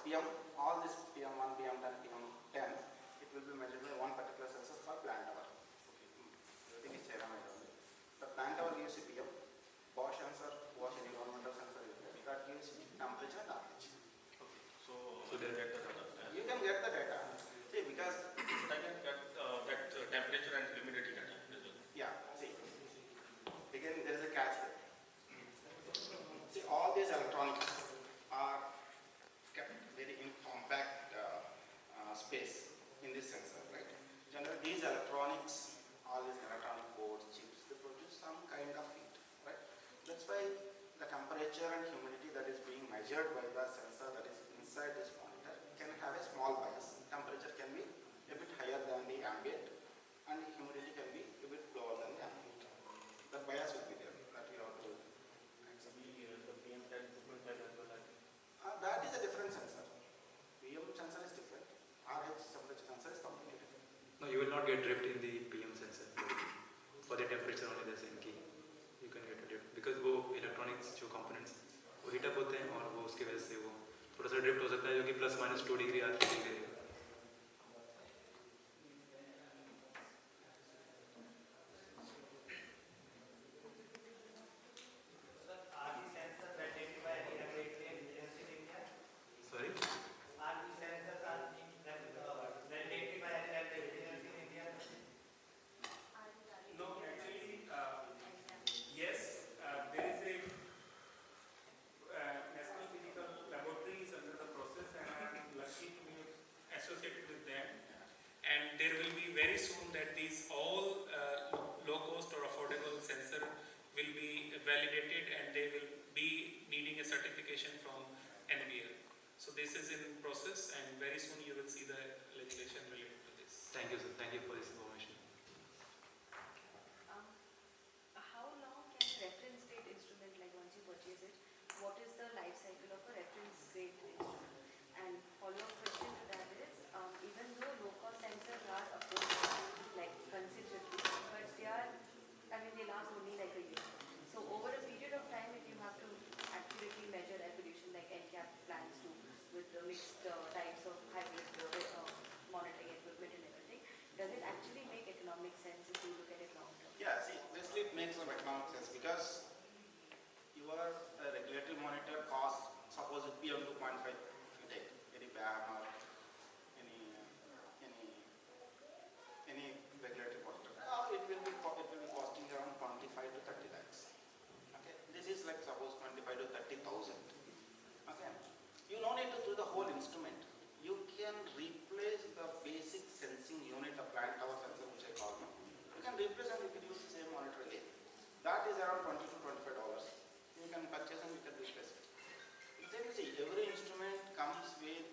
PM, all this PM1, PM10, PM10, it will be measured by one particular sensor for plant hour. Everything is ceramic only. The plant hour gives you PM, Bosch sensor, Bosch environmental sensor, that gives you temperature and average. Okay. So they get the data. You can get the data. See, because I can get that temperature and humidity data. yeah, see, again there is a catch there. See, all these electronics are kept very in compact space in this sensor, right? Generally, these electronics, all these electronic boards, chips, they produce some kind of heat, right? That's why the temperature and humidity that is being measured by the sensor that is inside this monitor can have a small bias. Temperature can be a bit higher than the ambient, and the humidity can be a bit lower than the ambient. The bias will be there that we have to accept. The PM10 That is a different sensor. PM sensor is different. RH temperature sensor is completely different. No, you will not get drift in the PM sensor. For the temperature only the same key. You can get a drift because वो electronics जो components वो heat up होते हैं और वो उसकी वजह से वो थोड़ा सा drift हो सकता है जो कि ±2 डिग्री या 3 डिग्री रहेगा. Sorry? No, actually, yes, there is a National Physical Laboratory is under the process, and I am lucky to be associated with them. And there will be very soon that these all low cost or affordable sensor will be validated, and they will be needing a certification from NBL. So this is in process, and very soon you will see the legislation related to this. Thank you, sir. Thank you for this information. How long can a reference grade instrument, like once you purchase it, what is the life cycle of a reference grade instrument? And follow-up question to that is, even though low-cost sensors are affordable, like considerably, but they are, they last only like a year. So over a period of time, if you have to accurately measure air pollution, like NCAP plans to, with the mixed types of hybrid monitoring equipment and everything, does it actually make economic sense if you look at it long term? Yeah, see, obviously it makes some economic sense because your regulatory monitor costs, suppose it PM 2.5, if you take any BAM or any regulatory monitor, it will be costing around 25 to 30 lakhs. Okay, this is like suppose 25 to 30,000. Okay, you no need to do the whole instrument. You can replace the basic sensing unit, the plant hour sensor, which I call now. You can replace and you can use the same monitor again. That is around $20 to $25. You can purchase and you can replace it. Then you see, every instrument comes with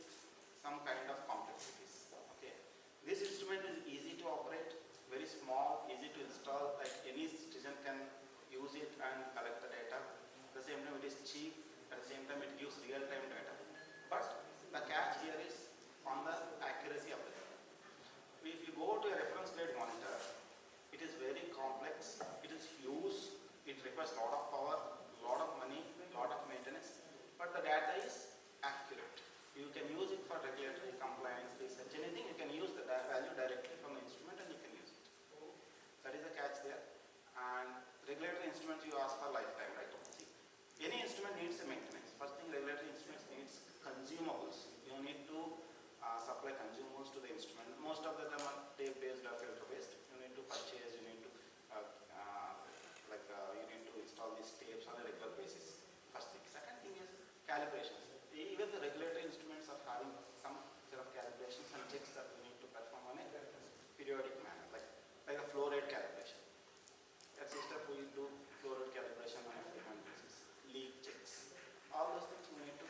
some kind of complexities. Okay, this instrument is easy to operate, very small, easy to install. Like any citizen can use it and collect the data. At the same time, it is cheap. At the same time, it gives real-time data. But the catch here is on the accuracy of the data. If you go to a reference grade monitor, it is very complex, it is huge, it requires a lot of power, a lot of money, a lot of maintenance, but the data is accurate. You can use it for regulatory compliance, research, anything, you can use the value directly from the instrument and you can use it. That is the catch there. And regulatory instruments you ask for lifetime, right? See, any instrument needs a maintenance. First thing, regulatory instruments needs consumables. You need to supply consumables to the instrument. Most of the time are tape-based or filter-based. You need to purchase, you need to you need to install these tapes on a regular basis. First thing. Second thing is calibrations. Even the regulatory instruments are having some set of calibrations and checks that we need to perform on a periodic manner, like a flow rate calibration. At SysTep we do flow rate calibration on a frequent basis. Leak checks. All those things we need to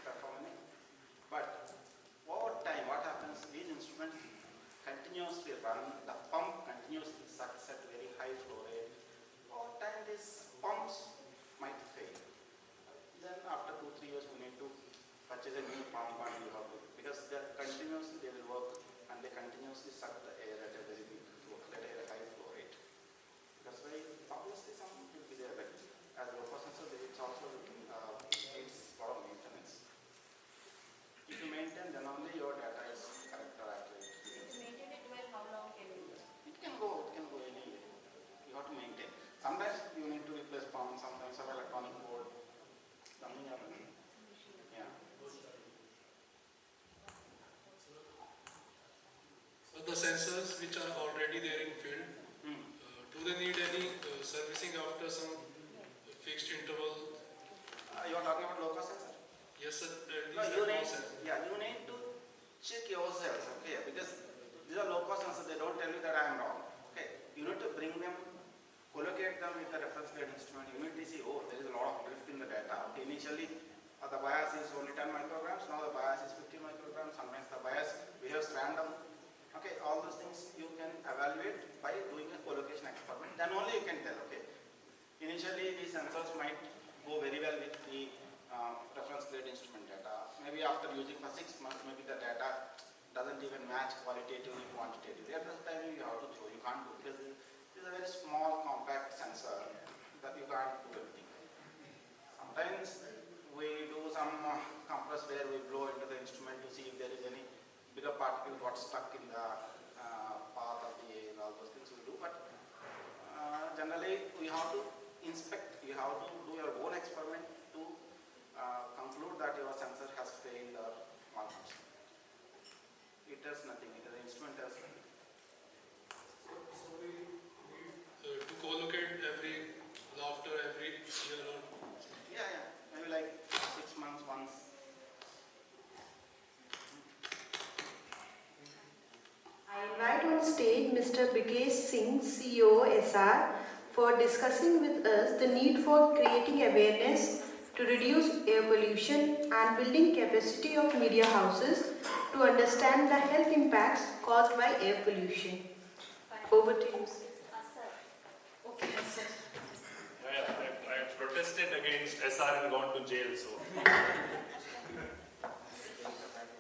the sensors which are already there in field, do they need any servicing after some fixed interval? You are talking about low cost sensor? Yes, sir. No, you need to check yourselves, okay? Because these are low cost sensors, they don't tell you that I am wrong. Okay, you need to bring them, collocate them with the reference grade instrument. You need to see, oh, there is a lot of drift in the data. Okay, initially the bias is only 10 micrograms, now the bias is 50 micrograms, sometimes the bias behaves random. Okay, all those things you can evaluate by doing a collocation experiment. Then only you can tell, okay, initially these sensors might go very well with the reference grade instrument data. Maybe after using for 6 months, maybe the data doesn't even match qualitatively, quantitatively. At that time you have to throw, you can't do, because this is a very small compact sensor that you can't do everything. Sometimes we do some compress where we blow into the instrument to see if there is any bigger particle got stuck in the path of the air, all those things we do. But generally we have to inspect, you have to do your own experiment to conclude that your sensor has failed or malfunctioned. It does nothing, the instrument does nothing. So we need to collocate after every year or? Yeah, maybe like 6 months once. I invite on stage Mr. Bikesh Singh, CEO SR, for discussing with us the need for creating awareness to reduce air pollution and building capacity of media houses to understand the health impacts caused by air pollution. Over to you, sir. Okay, sir. I protested against SR and gone to jail, so.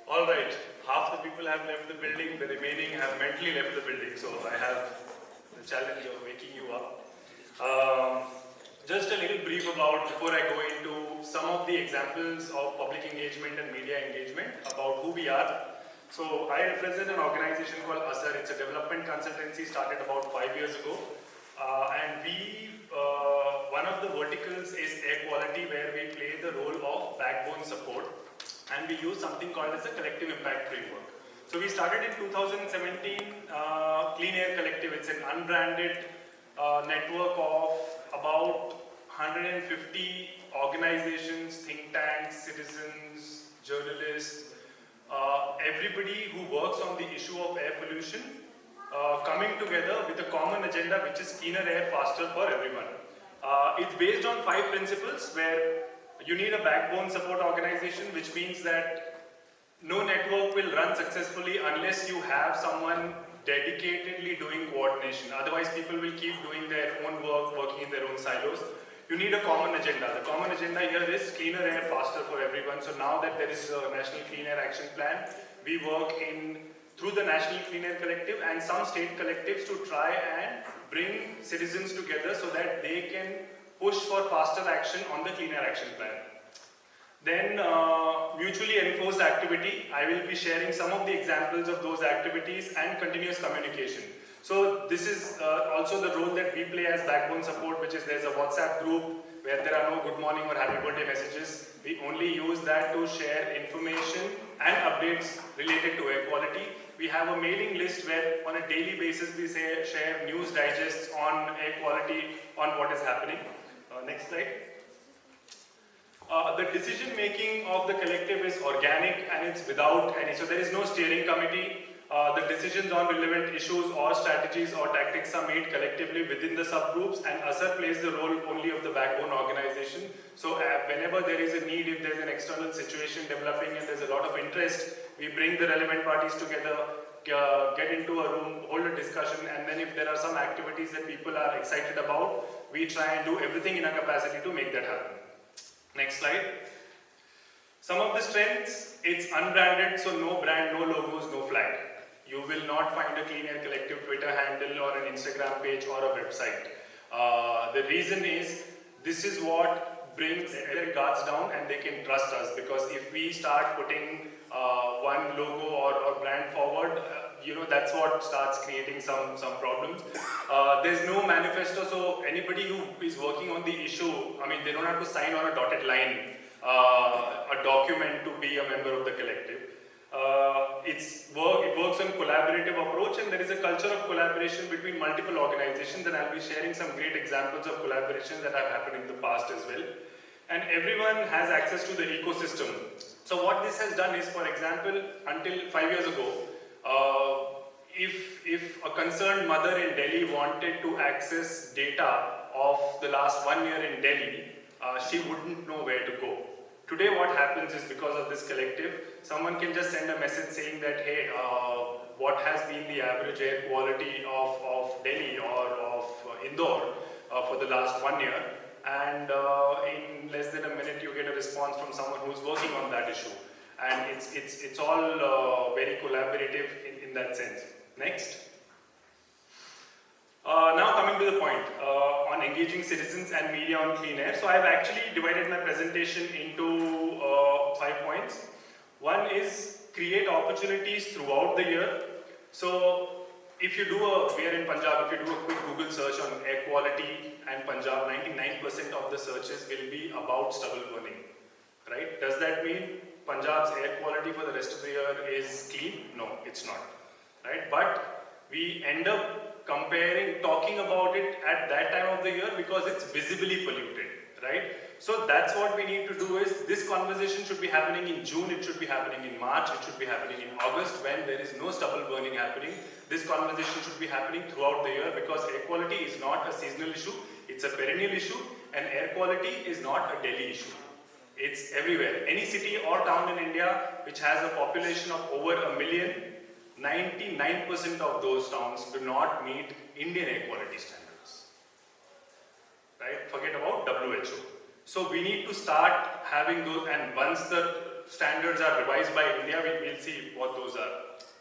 All right, half the people have left the building, the remaining have mentally left the building, so I have the challenge of waking you up. Just a little brief about, before I go into some of the examples of public engagement and media engagement, about who we are. So I represent an organization called ASAR. It's a development consultancy started about 5 years ago. And one of the verticals is air quality, where we play the role of backbone support. And we use something called as a collective impact framework. So we started in 2017, Clean Air Collective. It's an unbranded network of about 150 organizations, think tanks, citizens, journalists, everybody who works on the issue of air pollution, coming together with a common agenda, which is cleaner air faster for everyone. It's based on 5 principles, where you need a backbone support organization, which means that no network will run successfully unless you have someone dedicatedly doing coordination. Otherwise, people will keep doing their own work, working in their own silos. You need a common agenda. The common agenda here is cleaner air faster for everyone. So now that there is a National Clean Air Action Plan, we work through the National Clean Air Collective and some state collectives to try and bring citizens together so that they can push for faster action on the Clean Air Action Plan. Then mutually enforced activity. I will be sharing some of the examples of those activities and continuous communication. So this is also the role that we play as backbone support, which is there's a WhatsApp group where there are no good morning or happy birthday messages. We only use that to share information and updates related to air quality. We have a mailing list where on a daily basis we share news digests on air quality, on what is happening. Next slide. The decision making of the collective is organic and it's without any, so there is no steering committee. The decisions on relevant issues or strategies or tactics are made collectively within the subgroups, and ASAR plays the role only of the backbone organization. So whenever there is a need, if there's an external situation developing and there's a lot of interest, we bring the relevant parties together, get into a room, hold a discussion, and then if there are some activities that people are excited about, we try and do everything in our capacity to make that happen. Next slide. Some of the strengths, it's unbranded, so no brand, no logos, no flag. You will not find a Clean Air Collective Twitter handle or an Instagram page or a website. The reason is, this is what brings their guards down and they can trust us, because if we start putting one logo or brand forward, that's what starts creating some problems. There's no manifesto, so anybody who is working on the issue, they don't have to sign on a dotted line, a document to be a member of the collective. It works works on collaborative approach, and there is a culture of collaboration between multiple organizations, and I'll be sharing some great examples of collaborations that have happened in the past as well. And everyone has access to the ecosystem. So what this has done is, for example, until 5 years ago, if a concerned mother in Delhi wanted to access data of the last 1 year in Delhi, she wouldn't know where to go. Today what happens is, because of this collective, someone can just send a message saying that, hey, what has been the average air quality of Delhi or of Indore for the last 1 year, and in less than a minute you get a response from someone who's working on that issue. And it's all very collaborative in that sense. Next. Now coming to the point on engaging citizens and media on clean air. So I've actually divided my presentation into 5 points. One is create opportunities throughout the year. So if you do we are in Punjab, if you do a quick Google search on air quality and Punjab, 99% of the searches will be about stubble burning, right? Does that mean Punjab's air quality for the rest of the year is clean? No, it's not, right? But we end up talking about it at that time of the year because it's visibly polluted, right? So that's what we need to do is, this conversation should be happening in June, it should be happening in March, it should be happening in August when there is no stubble burning happening. This conversation should be happening throughout the year because air quality is not a seasonal issue, it's a perennial issue, and air quality is not a Delhi issue. It's everywhere. Any city or town in India which has a population of over 1 million, 99% of those towns do not meet Indian air quality standards, right? Forget about WHO. So we need to start having those, and once the standards are revised by India, we'll see what those are.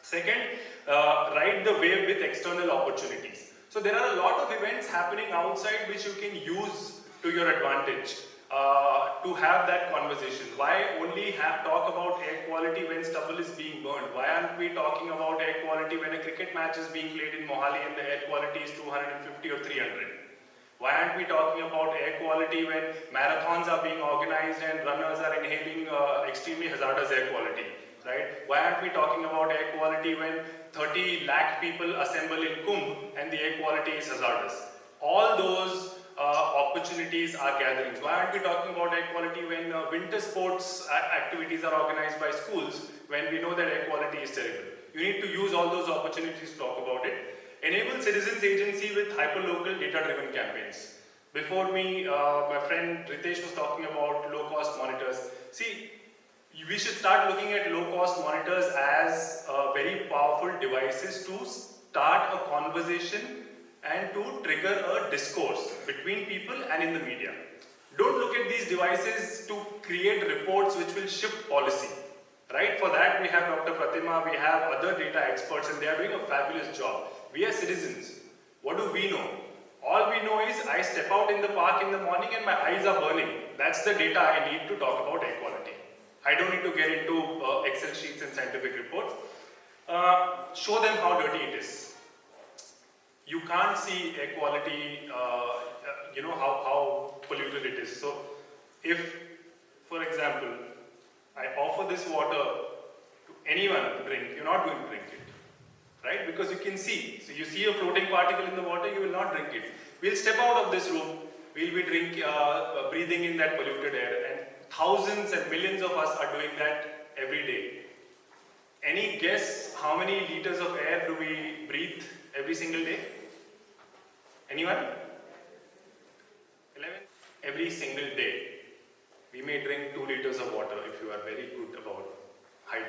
Second, ride the wave with external opportunities. So there are a lot of events happening outside which you can use to your advantage to have that conversation. Why only talk about air quality when stubble is being burned? Why aren't we talking about air quality when a cricket match is being played in Mohali and the air quality is 250 or 300? Why aren't we talking about air quality when marathons are being organized and runners are inhaling extremely hazardous air quality, right? Why aren't we talking about air quality when 30 lakh people assemble in Kumbh and the air quality is hazardous? All those opportunities are gatherings. Why aren't we talking about air quality when winter sports activities are organized by schools when we know that air quality is terrible? You need to use all those opportunities to talk about it. Enable citizens agency with hyperlocal data-driven campaigns. Before me, my friend Ritesh was talking about low-cost monitors. See, we should start looking at low-cost monitors as very powerful devices to start a conversation and to trigger a discourse between people and in the media. Don't look at these devices to create reports which will shift policy, right? For that we have Dr. Pratima, we have other data experts, and they are doing a fabulous job. We are citizens. What do we know? All we know is I step out in the park in the morning and my eyes are burning. That's the data I need to talk about air quality. I don't need to get into Excel sheets and scientific reports. Show them how dirty it is. You can't see air quality, how polluted it is. So if, for example, I offer this water to anyone to drink, you're not going to drink it, right? Because you can see. So you see a floating particle in the water, you will not drink it. We'll step out of this room, we'll be breathing in that polluted air, and thousands and millions of us are doing that every day. Any guess how many liters of air do we breathe every single day? Anyone? 11? Every single day. We may drink 2 liters of water if you are very good about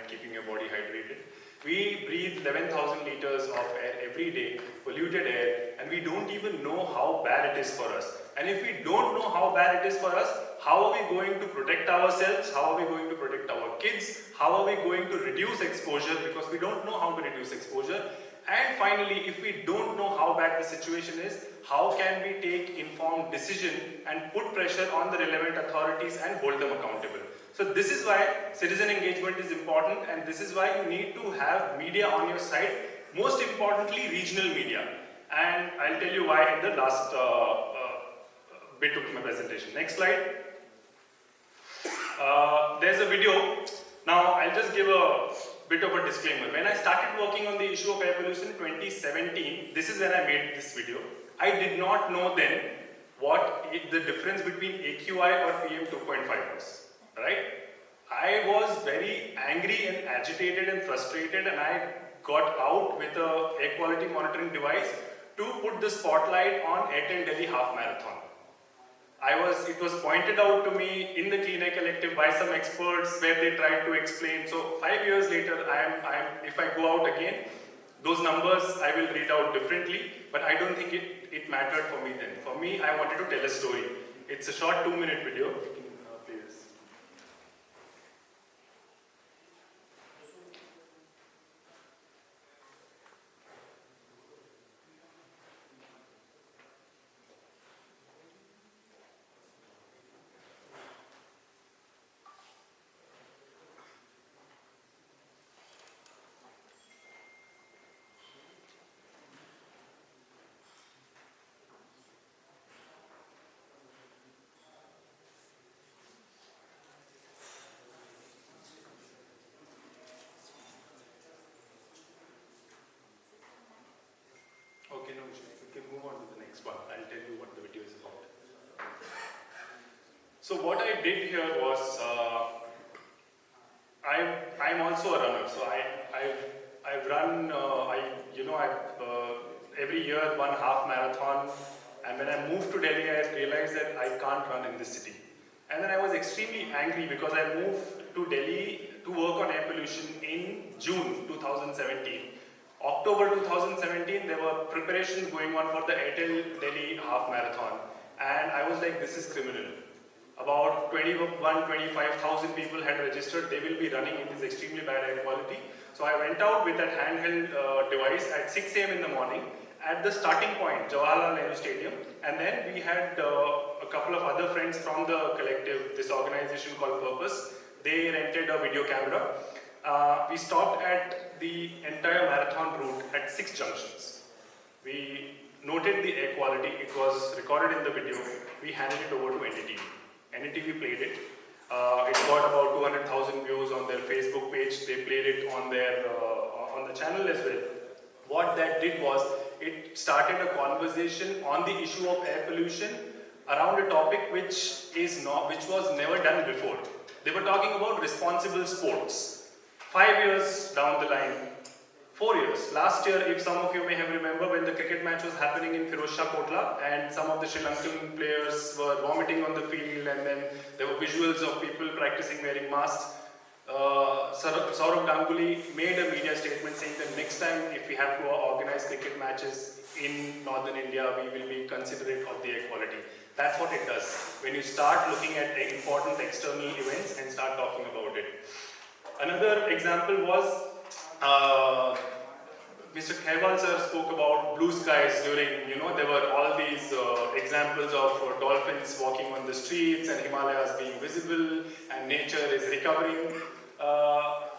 keeping your body hydrated. We breathe 11,000 liters of air every day, polluted air, and we don't even know how bad it is for us. And if we don't know how bad it is for us, how are we going to protect ourselves? How are we going to protect our kids? How are we going to reduce exposure? Because we don't know how to reduce exposure. And finally, if we don't know how bad the situation is, how can we take informed decision and put pressure on the relevant authorities and hold them accountable? So this is why citizen engagement is important, and this is why you need to have media on your side, most importantly regional media. And I'll tell you why in the last bit of my presentation. Next slide. There's a video. Now I'll just give a bit of a disclaimer. When I started working on the issue of air pollution in 2017, this is when I made this video. I did not know then what the difference between AQI or PM 2.5 was, right? I was very angry and agitated and frustrated, and I got out with a air quality monitoring device to put the spotlight on Airtel Delhi half marathon. It was pointed out to me in the Clean Air Collective by some experts where they tried to explain. So 5 years later, if I go out again, those numbers I will read out differently, but I don't think it mattered for me then. For me, I wanted to tell a story. It's a short 2-minute video. Please. Okay, no issue. We can move on to the next one. I'll tell you what the video is about. So what I did here was, I'm also a runner. So I've run, every year one half marathon. And when I moved to Delhi, I realized that I can't run in this city. And then I was extremely angry because I moved to Delhi to work on air pollution in June 2017. October 2017, there were preparations going on for the Airtel Delhi half marathon, and I was like, this is criminal. About 25,000 people had registered. They will be running in this extremely bad air quality. So I went out with that handheld device at 6 a.m. in the morning at the starting point, Jawaharlal Nehru Stadium, and then we had a couple of other friends from the collective, this organization called Purpose. They rented a video camera. We stopped at the entire marathon route at 6 junctions. We noted the air quality. It was recorded in the video. We handed it over to NDTV. NDTV played it. It got about 200,000 views on their Facebook page. They played it on their on the channel as well. What that did was, it started a conversation on the issue of air pollution around a topic which was never done before. They were talking about responsible sports. 5 years down the line, 4 years. Last year, if some of you may have remember, when the cricket match was happening in Firozshah Kotla and some of the Sri Lankan players were vomiting on the field, and then there were visuals of people practicing wearing masks. Saurav Ganguly made a media statement saying that next time if we have to organize cricket matches in northern India, we will be considerate of the air quality. That's what it does. When you start looking at important external events and start talking about it. Another example was Mr. Khairwal sir spoke about blue skies during, there were all these examples of dolphins walking on the streets and Himalayas being visible and nature is recovering.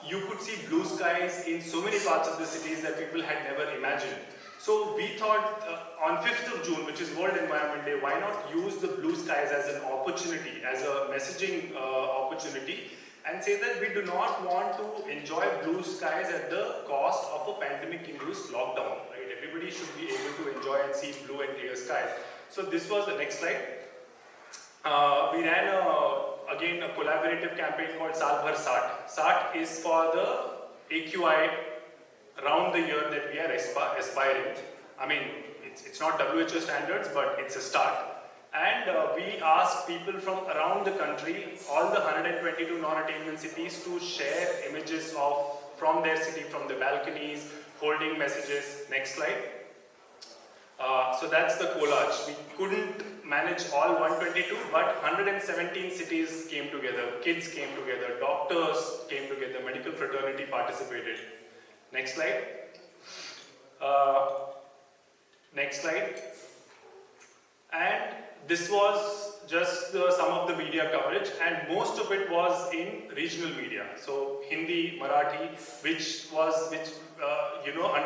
You could see blue skies in so many parts of the cities that people had never imagined. So we thought on 5th of June, which is World Environment Day, why not use the blue skies as an opportunity, as a messaging opportunity, and say that we do not want to enjoy blue skies at the cost of a pandemic-induced lockdown. Right? Everybody should be able to enjoy and see blue and clear skies. So this was the next slide. We ran again a collaborative campaign called Saal Bhar SAT. SAT is for the AQI around the year that we are aspiring. I mean, it's not WHO standards, but it's a start. And we asked people from around the country, all the 122 non-attainment cities, to share images from their city, from the balconies, holding messages. Next slide. So that's the collage. We couldn't manage all 122, but 117 cities came together, kids came together, doctors came together, medical fraternity participated. Next slide. Next slide. And this was just some of the media coverage, and most of it was in regional media. So Hindi, Marathi, which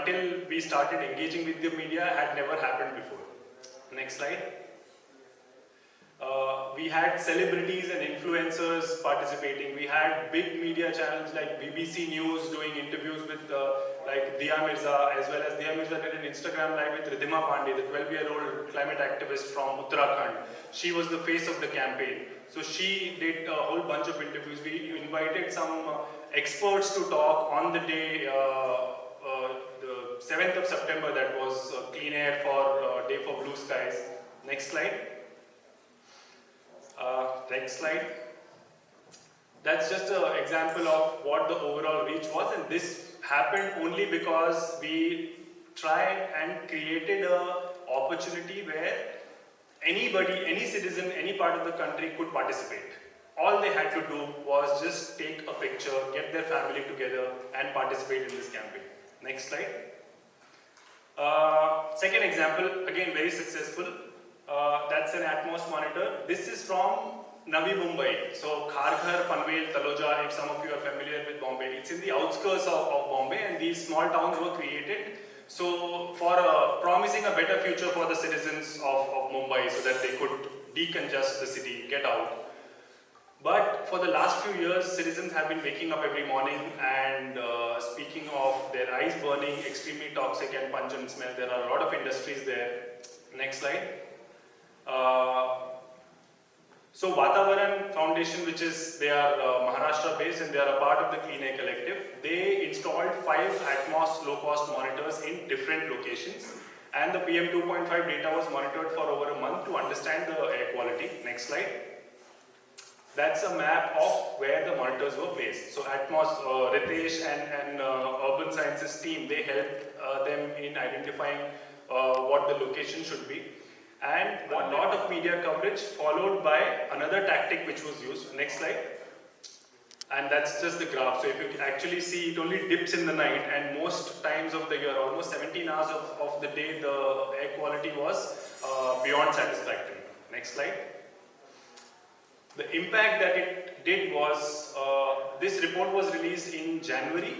until we started engaging with the media, had never happened before. Next slide. We had celebrities and influencers participating. We had big media channels like BBC News doing interviews with like Diya Mirza, as well as Diya Mirza did an Instagram live with Ridhima Pandey, the 12-year-old climate activist from Uttarakhand. She was the face of the campaign. So she did a whole bunch of interviews. We invited some experts to talk on the day, the 7th of September, that was Clean Air for Day for Blue Skies. Next slide. Next slide. That's just an example of what the overall reach was, and this happened only because we tried and created an opportunity where anybody, any citizen, any part of the country could participate. All they had to do was just take a picture, get their family together and participate in this campaign. Next slide. Second example, again very successful. That's an Atmos monitor. This is from Navi Mumbai. So Kharghar, Panvel, Taloja, if some of you are familiar with Bombay, it's in the outskirts of Bombay, and these small towns were created so for promising a better future for the citizens of Mumbai, so that they could decongest the city, get out. But for the last few years, citizens have been waking up every morning and speaking of their eyes burning, extremely toxic and pungent smell. There are a lot of industries there. Next slide. So Vatavaran Foundation, which is, they are Maharashtra based and they are a part of the Clean Air Collective. They installed 5 Atmos low-cost monitors in different locations, and the PM 2.5 data was monitored for over a month to understand the air quality. Next slide. That's a map of where the monitors were placed. So Atmos, Ritesh and Urban Sciences team, they helped them in identifying what the location should be. And a lot of media coverage followed by another tactic which was used. Next slide. And that's just the graph. So if you actually see, it only dips in the night, and most times of the year, almost 17 hours of the day, the air quality was beyond satisfactory. Next slide. The impact that it did was, this report was released in January.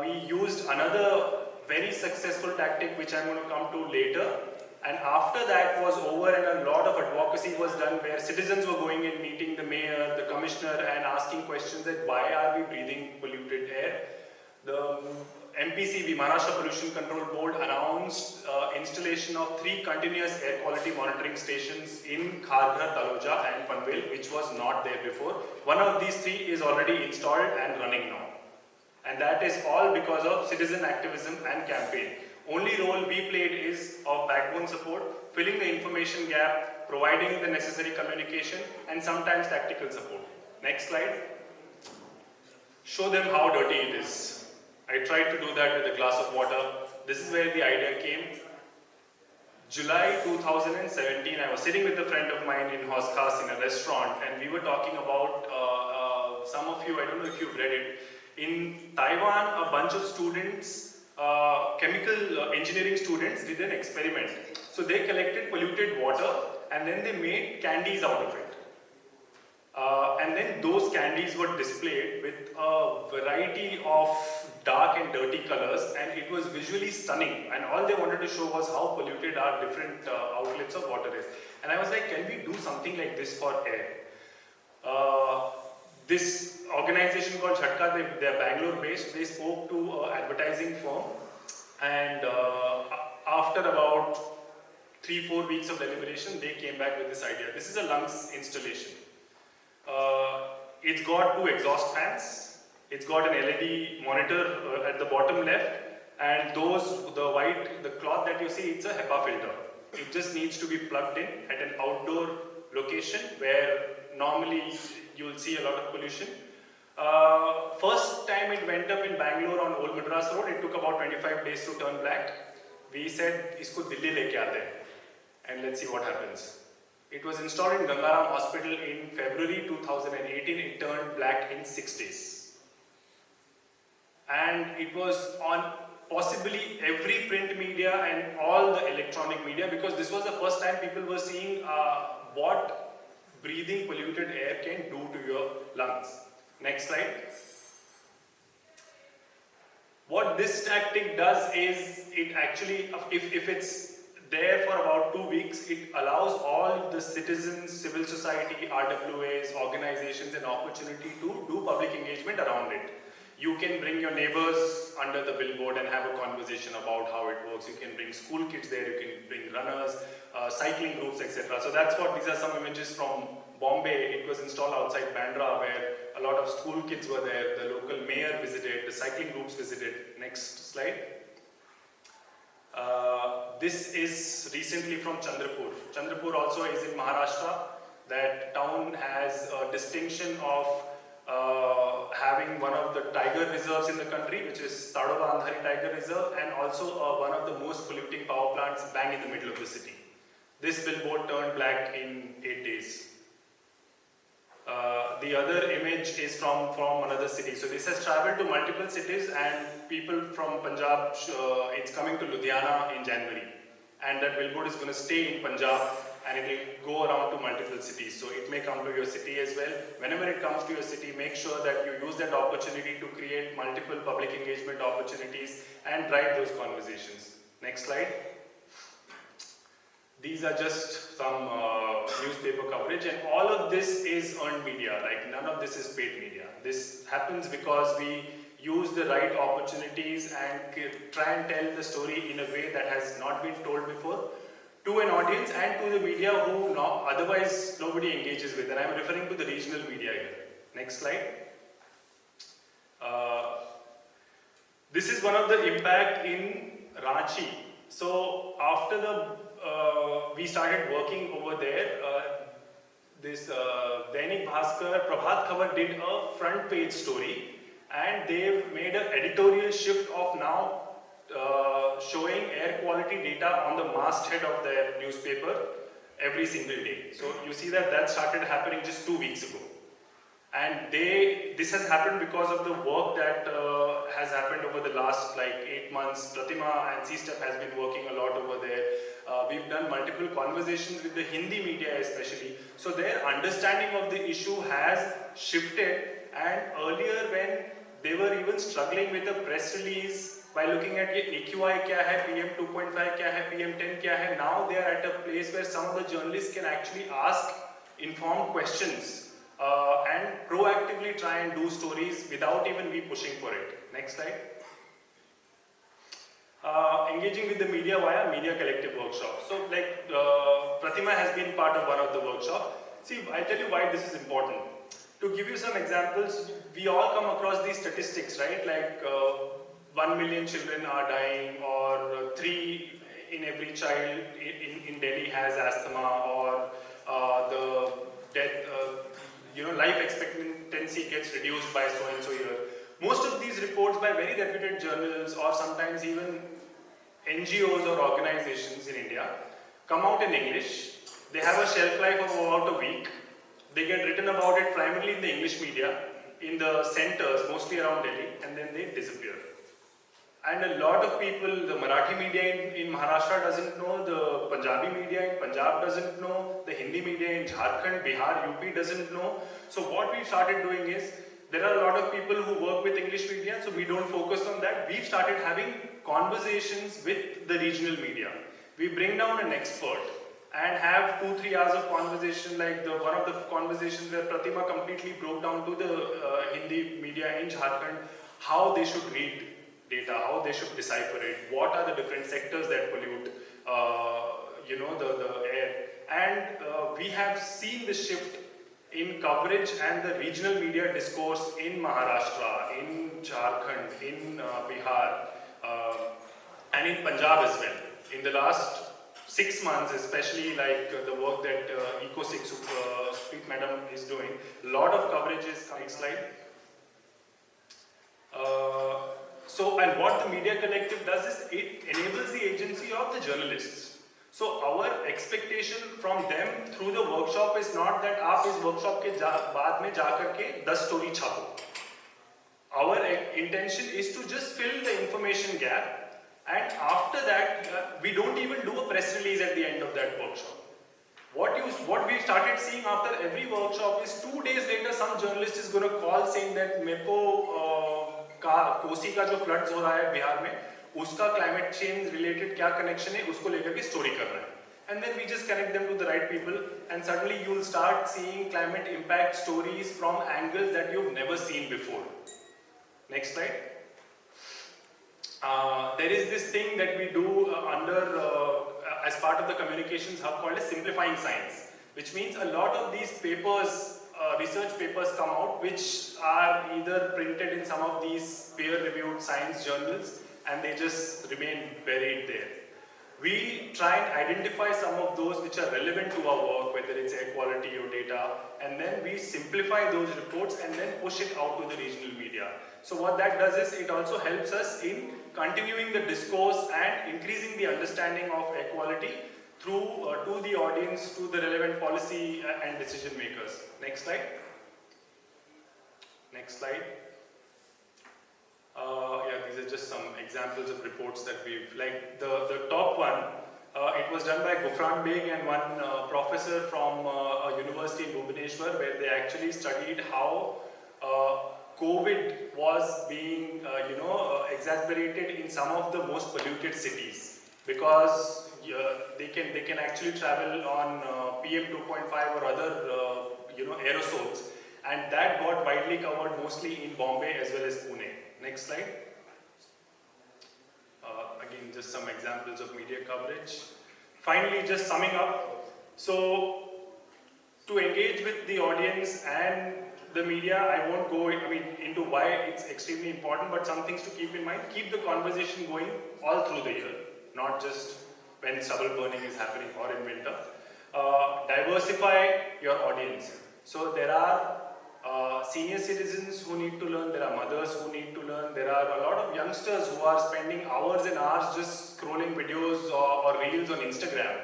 We used another very successful tactic which I'm going to come to later. And after that was over and a lot of advocacy was done where citizens were going in, meeting the mayor, the commissioner, and asking questions that why are we breathing polluted air. The MPCB, Maharashtra Pollution Control Board, announced installation of 3 continuous air quality monitoring stations in Kharghar, Taloja and Panvel, which was not there before. One of these 3 is already installed and running now. And that is all because of citizen activism and campaign. Only role we played is of backbone support, filling the information gap, providing the necessary communication, and sometimes tactical support. Next slide. Show them how dirty it is. I tried to do that with a glass of water. This is where the idea came. July 2017, I was sitting with a friend of mine in Hoskas in a restaurant, and we were talking about, some of you, I don't know if you've read it, in Taiwan, a bunch of students, chemical engineering students, did an experiment. So they collected polluted water and then they made candies out of it. And then those candies were displayed with a variety of dark and dirty colors, and it was visually stunning. And all they wanted to show was how polluted our different outlets of water is. And I was like, can we do something like this for air? This organization called Jhatka, they're Bangalore based, they spoke to an advertising firm, and after about 3-4 weeks of deliberation, they came back with this idea. This is a lungs installation. It's got 2 exhaust fans, it's got an LED monitor at the bottom left, and the cloth that you see, it's a HEPA filter. It just needs to be plugged in at an outdoor location where normally you will see a lot of pollution. First time it went up in Bangalore on Old Madras Road, it took about 25 days to turn black. We said, isko Delhi leke aate hain, and let's see what happens. It was installed in Gangaram Hospital in February 2018. It turned black in 6 days. And it was on possibly every print media and all the electronic media, because this was the first time people were seeing what breathing polluted air can do to your lungs. Next slide. What this tactic does is, it actually, if it's there for about 2 weeks. It allows all the citizens, civil society, RWAs, organizations an opportunity to do public engagement around it. You can bring your neighbors under the billboard and have a conversation about how it works. You can bring school kids there, you can bring runners, cycling groups, etc. So that's what, these are some images from Bombay. It was installed outside Bandra where a lot of school kids were there, the local mayor visited, the cycling groups visited. Next slide. This is recently from Chandrapur. Chandrapur also is in Maharashtra. That town has a distinction of having one of the tiger reserves in the country, which is Tadoba Andhari Tiger Reserve, and also one of the most polluting power plants bang in the middle of the city. This billboard turned black in 8 days. The other image is from another city. So this has traveled to multiple cities, and people from Punjab, it's coming to Ludhiana in January. And that billboard is going to stay in Punjab, and it will go around to multiple cities. So it may come to your city as well. Whenever it comes to your city, make sure that you use that opportunity to create multiple public engagement opportunities and drive those conversations. Next slide. These are just some newspaper coverage, and all of this is earned media. Like, none of this is paid media. This happens because we use the right opportunities and try and tell the story in a way that has not been told before to an audience and to the media who otherwise nobody engages with. And I'm referring to the regional media here. Next slide. This is one of the impact in Ranchi. So after we started working over there, this Dainik Bhaskar, Prabhat Khabar did a front page story, and they've made an editorial shift of now showing air quality data on the masthead of their newspaper every single day. So you see that started happening just 2 weeks ago. And this has happened because of the work that has happened over the last 8 months. Pratima and C-Step has been working a lot over there. We've done multiple conversations with the Hindi media especially. So their understanding of the issue has shifted, and earlier when they were even struggling with a press release by looking at AQI kya hai, PM 2.5 kya hai, PM 10 kya hai, now they are at a place where some of the journalists can actually ask informed questions and proactively try and do stories without even we pushing for it. Next slide. Engaging with the media via media collective workshops. So Pratima has been part of one of the workshops. See, I'll tell you why this is important. To give you some examples, we all come across these statistics, right? 1 million children are dying, or 3 in every child in Delhi has asthma, or the death, life expectancy gets reduced by so and so year. Most of these reports by very reputed journals, or sometimes even NGOs or organizations in India, come out in English. They have a shelf life of about a week. They get written about it primarily in the English media, in the centers, mostly around Delhi, and then they disappear. And a lot of people, the Marathi media in Maharashtra doesn't know, the Punjabi media in Punjab doesn't know, the Hindi media in Jharkhand, Bihar, UP doesn't know. So what we've started doing is, there are a lot of people who work with English media, so we don't focus on that. We've started having conversations with the regional media. We bring down an expert and have 2-3 hours of conversation, like one of the conversations where Pratima completely broke down to the Hindi media in Jharkhand how they should read data, how they should decipher it, what are the different sectors that pollute the air. And we have seen the shift in coverage and the regional media discourse in Maharashtra, in Jharkhand, in Bihar, and in Punjab as well. In the last 6 months, especially the work that Eco6 Preet Madam is doing, a lot of coverage is coming. Next slide. And what the Media Collective does is it enables the agency of the journalists. So our expectation from them through the workshop is not that आप इस workshop के बाद में जाकर के 10 story छापो. Our intention is to just fill the information gap, and after that we don't even do a press release at the end of that workshop. What we started seeing after every workshop is 2 days later some journalist is going to call saying that मेरे को कोसी का जो floods हो रहा है बिहार में उसका climate change related क्या connection है उसको लेकर के story करना है. And then we just connect them to the right people, and suddenly you'll start seeing climate impact stories from angles that you've never seen before. Next slide. There is this thing that we do as part of the communications hub called as simplifying science, which means a lot of these papers, research papers come out which are either printed in some of these peer-reviewed science journals and they just remain buried there. We try and identify some of those which are relevant to our work, whether it's air quality or data, and then we simplify those reports and then push it out to the regional media. So what that does is it also helps us in continuing the discourse and increasing the understanding of air quality through to the audience, to the relevant policy and decision makers. Next slide. Next slide. Yeah, these are just some examples of reports that we've, like the top one, it was done by Gufran Beg and one professor from a university in Bhubaneswar, where they actually studied how COVID was being, exasperated in some of the most polluted cities, because they can actually travel on PM 2.5 or other, aerosols, and that got widely covered mostly in Bombay as well as Pune. Next slide. Again, just some examples of media coverage. Finally, just summing up. So, to engage with the audience and the media, I won't go into why it's extremely important, but some things to keep in mind. Keep the conversation going all through the year, not just when stubble burning is happening or in winter. Diversify your audience. So, there are senior citizens who need to learn, there are mothers who need to learn, there are a lot of youngsters who are spending hours and hours just scrolling videos or reels on Instagram.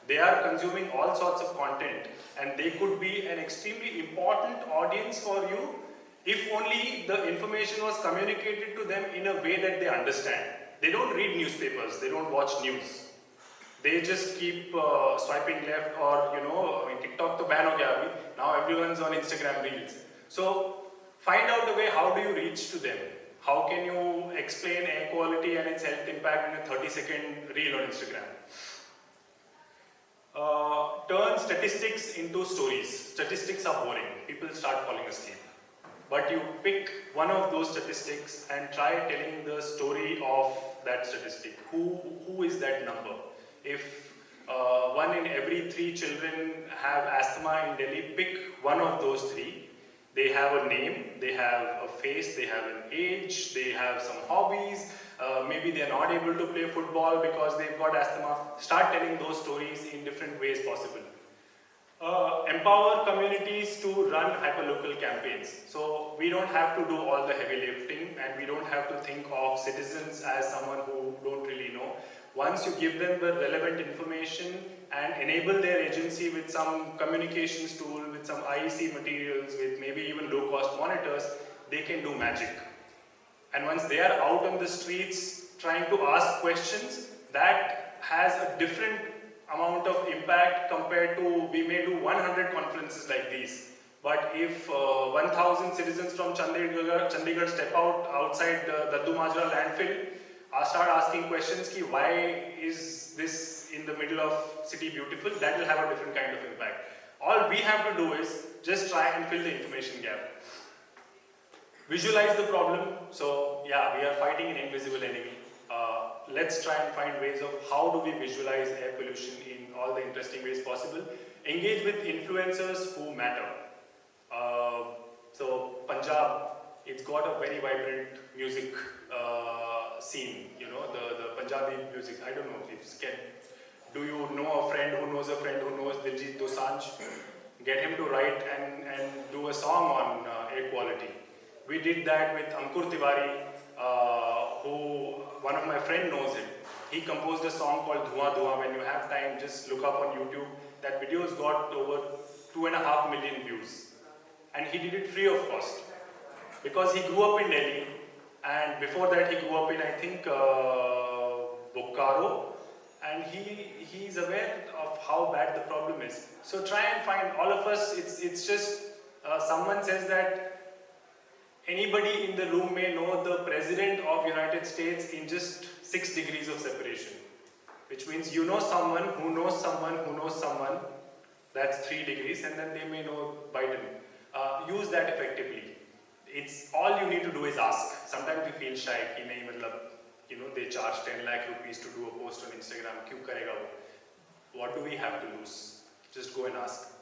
They are consuming all sorts of content, and they could be an extremely important audience for you if only the information was communicated to them in a way that they understand. They don't read newspapers, they don't watch news. They just keep swiping left, or TikTok to ban ho gaya abhi. Now everyone's on Instagram reels. So find out a way, how do you reach to them? How can you explain air quality and its health impact in a 30-second reel on Instagram? Turn statistics into stories. Statistics are boring. People start falling asleep. But you pick one of those statistics and try telling the story of that statistic. Who is that number? If 1 in every 3 children have asthma in Delhi, pick one of those 3. They have a name, they have a face, they have an age, they have some hobbies, maybe they are not able to play football because they've got asthma. Start telling those stories in different ways possible. Empower communities to run hyperlocal campaigns. So we don't have to do all the heavy lifting, and we don't have to think of citizens as someone who don't really know. Once you give them the relevant information and enable their agency with some communications tool, with some IEC materials, with maybe even low-cost monitors, they can do magic. And once they are out on the streets trying to ask questions, that has a different amount of impact compared to, we may do 100 conferences like these. But if 1,000 citizens from Chandigarh step outside the Daddu Majra landfill, start asking questions ki why is this in the middle of city beautiful, that will have a different kind of impact. All we have to do is just try and fill the information gap. Visualize the problem. So yeah, we are fighting an invisible enemy. Let's try and find ways of how do we visualize air pollution in all the interesting ways possible. Engage with influencers who matter. So Punjab, it's got a very vibrant music scene, the Punjabi music. I don't know if do you know a friend who knows a friend who knows Diljit Dosanjh? Get him to write and do a song on air quality. We did that with Ankur Tiwari, who one of my friends knows him. He composed a song called Dhua Dhua. When you have time, just look up on YouTube. That video's got over 2.5 million views. And he did it free of cost. Because he grew up in Delhi, and before that he grew up in, I think, Bokaro, and he's aware of how bad the problem is. So try and find, all of us, it's just, someone says that anybody in the room may know the President of United States in just 6 degrees of separation. Which means you know someone who knows someone who knows someone, that's 3 degrees, and then they may know Biden. Use that effectively. It's all you need to do is ask. Sometimes we feel shy, कि नहीं मतलब, you know, they charge 10 lakh rupees to do a post on Instagram, क्यों करेगा वो? What do we have to lose? Just go and ask.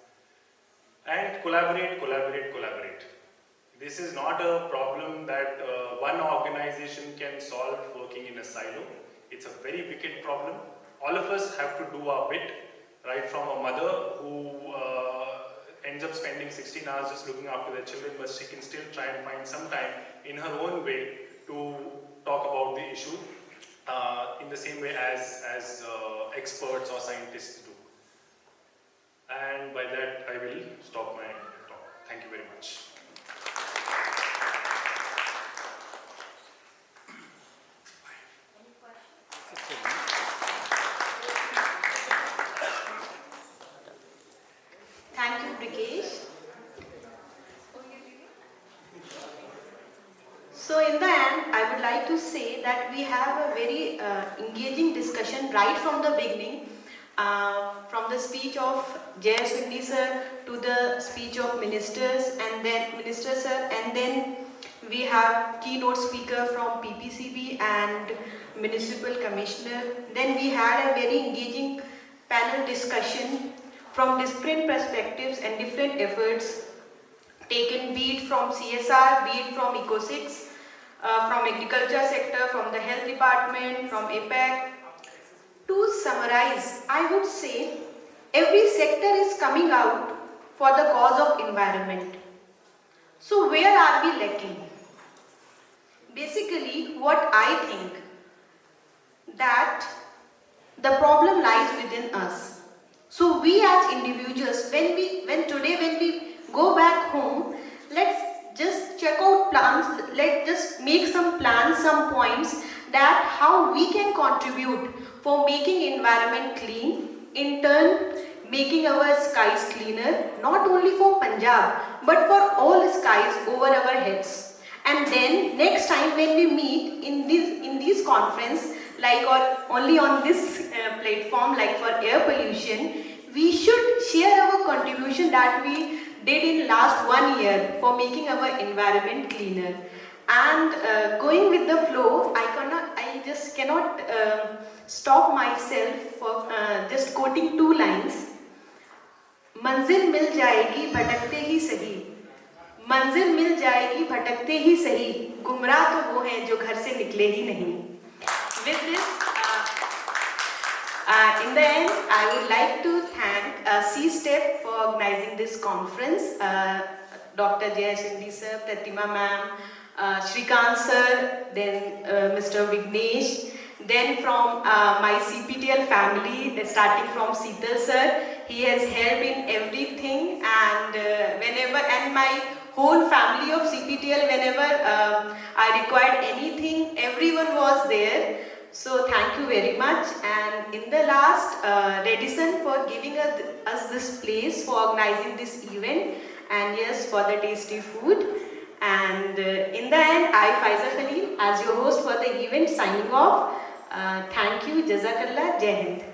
And collaborate, collaborate, collaborate. This is not a problem that one organization can solve working in a silo. It's a very wicked problem. All of us have to do our bit, right from a mother who ends up spending 16 hours just looking after their children, but she can still try and find some time in her own way to talk about the issue in the same way as experts or scientists do. And by that, I will stop my talk. Thank you very much. Thank you, Brikesh. So in the end, I would like to say that we have a very engaging discussion right from the beginning, from the speech of Jay Swindi sir to the speech of ministers and then Minister sir, and then we have keynote speaker from PPCB and Municipal Commissioner. Then we had a very engaging panel discussion from different perspectives and different efforts taken, be it from CSR, be it from Eco6, from agriculture sector, from the health department, from APAC. To summarize, I would say every sector is coming out for the cause of environment. So where are we lacking? Basically, what I think that the problem lies within us. So we as individuals, when we go back home, let's just check out plans, let's just make some plans, some points that how we can contribute for making environment clean, in turn making our skies cleaner, not only for Punjab, but for all skies over our heads. And then next time when we meet in this conference, like or only on this platform, like for air pollution, we should share our contribution that we did in last 1 year for making our environment cleaner. And going with the flow, I just cannot stop myself for just quoting 2 lines. मंजिल मिल जाएगी भटकते ही सही, मंजिल मिल जाएगी भटकते ही सही, गुमराह तो वो हैं जो घर से निकले ही नहीं. With this, in the end, I would like to thank C-STEP for organizing this conference, Dr. Jay Swindi sir, Pratima ma'am, Shrikant sir, then Mr. Vignesh, then from my CPTL family, starting from Seetal sir, he has helped in everything, and my whole family of CPTL, whenever I required anything, everyone was there. So thank you very much. And in the last, Redison for giving us this place for organizing this event, and yes, for the tasty food. And in the end, I, Faiza Khalil, as your host for the event, signing off. Thank you. Jazakallah. Jai Hind.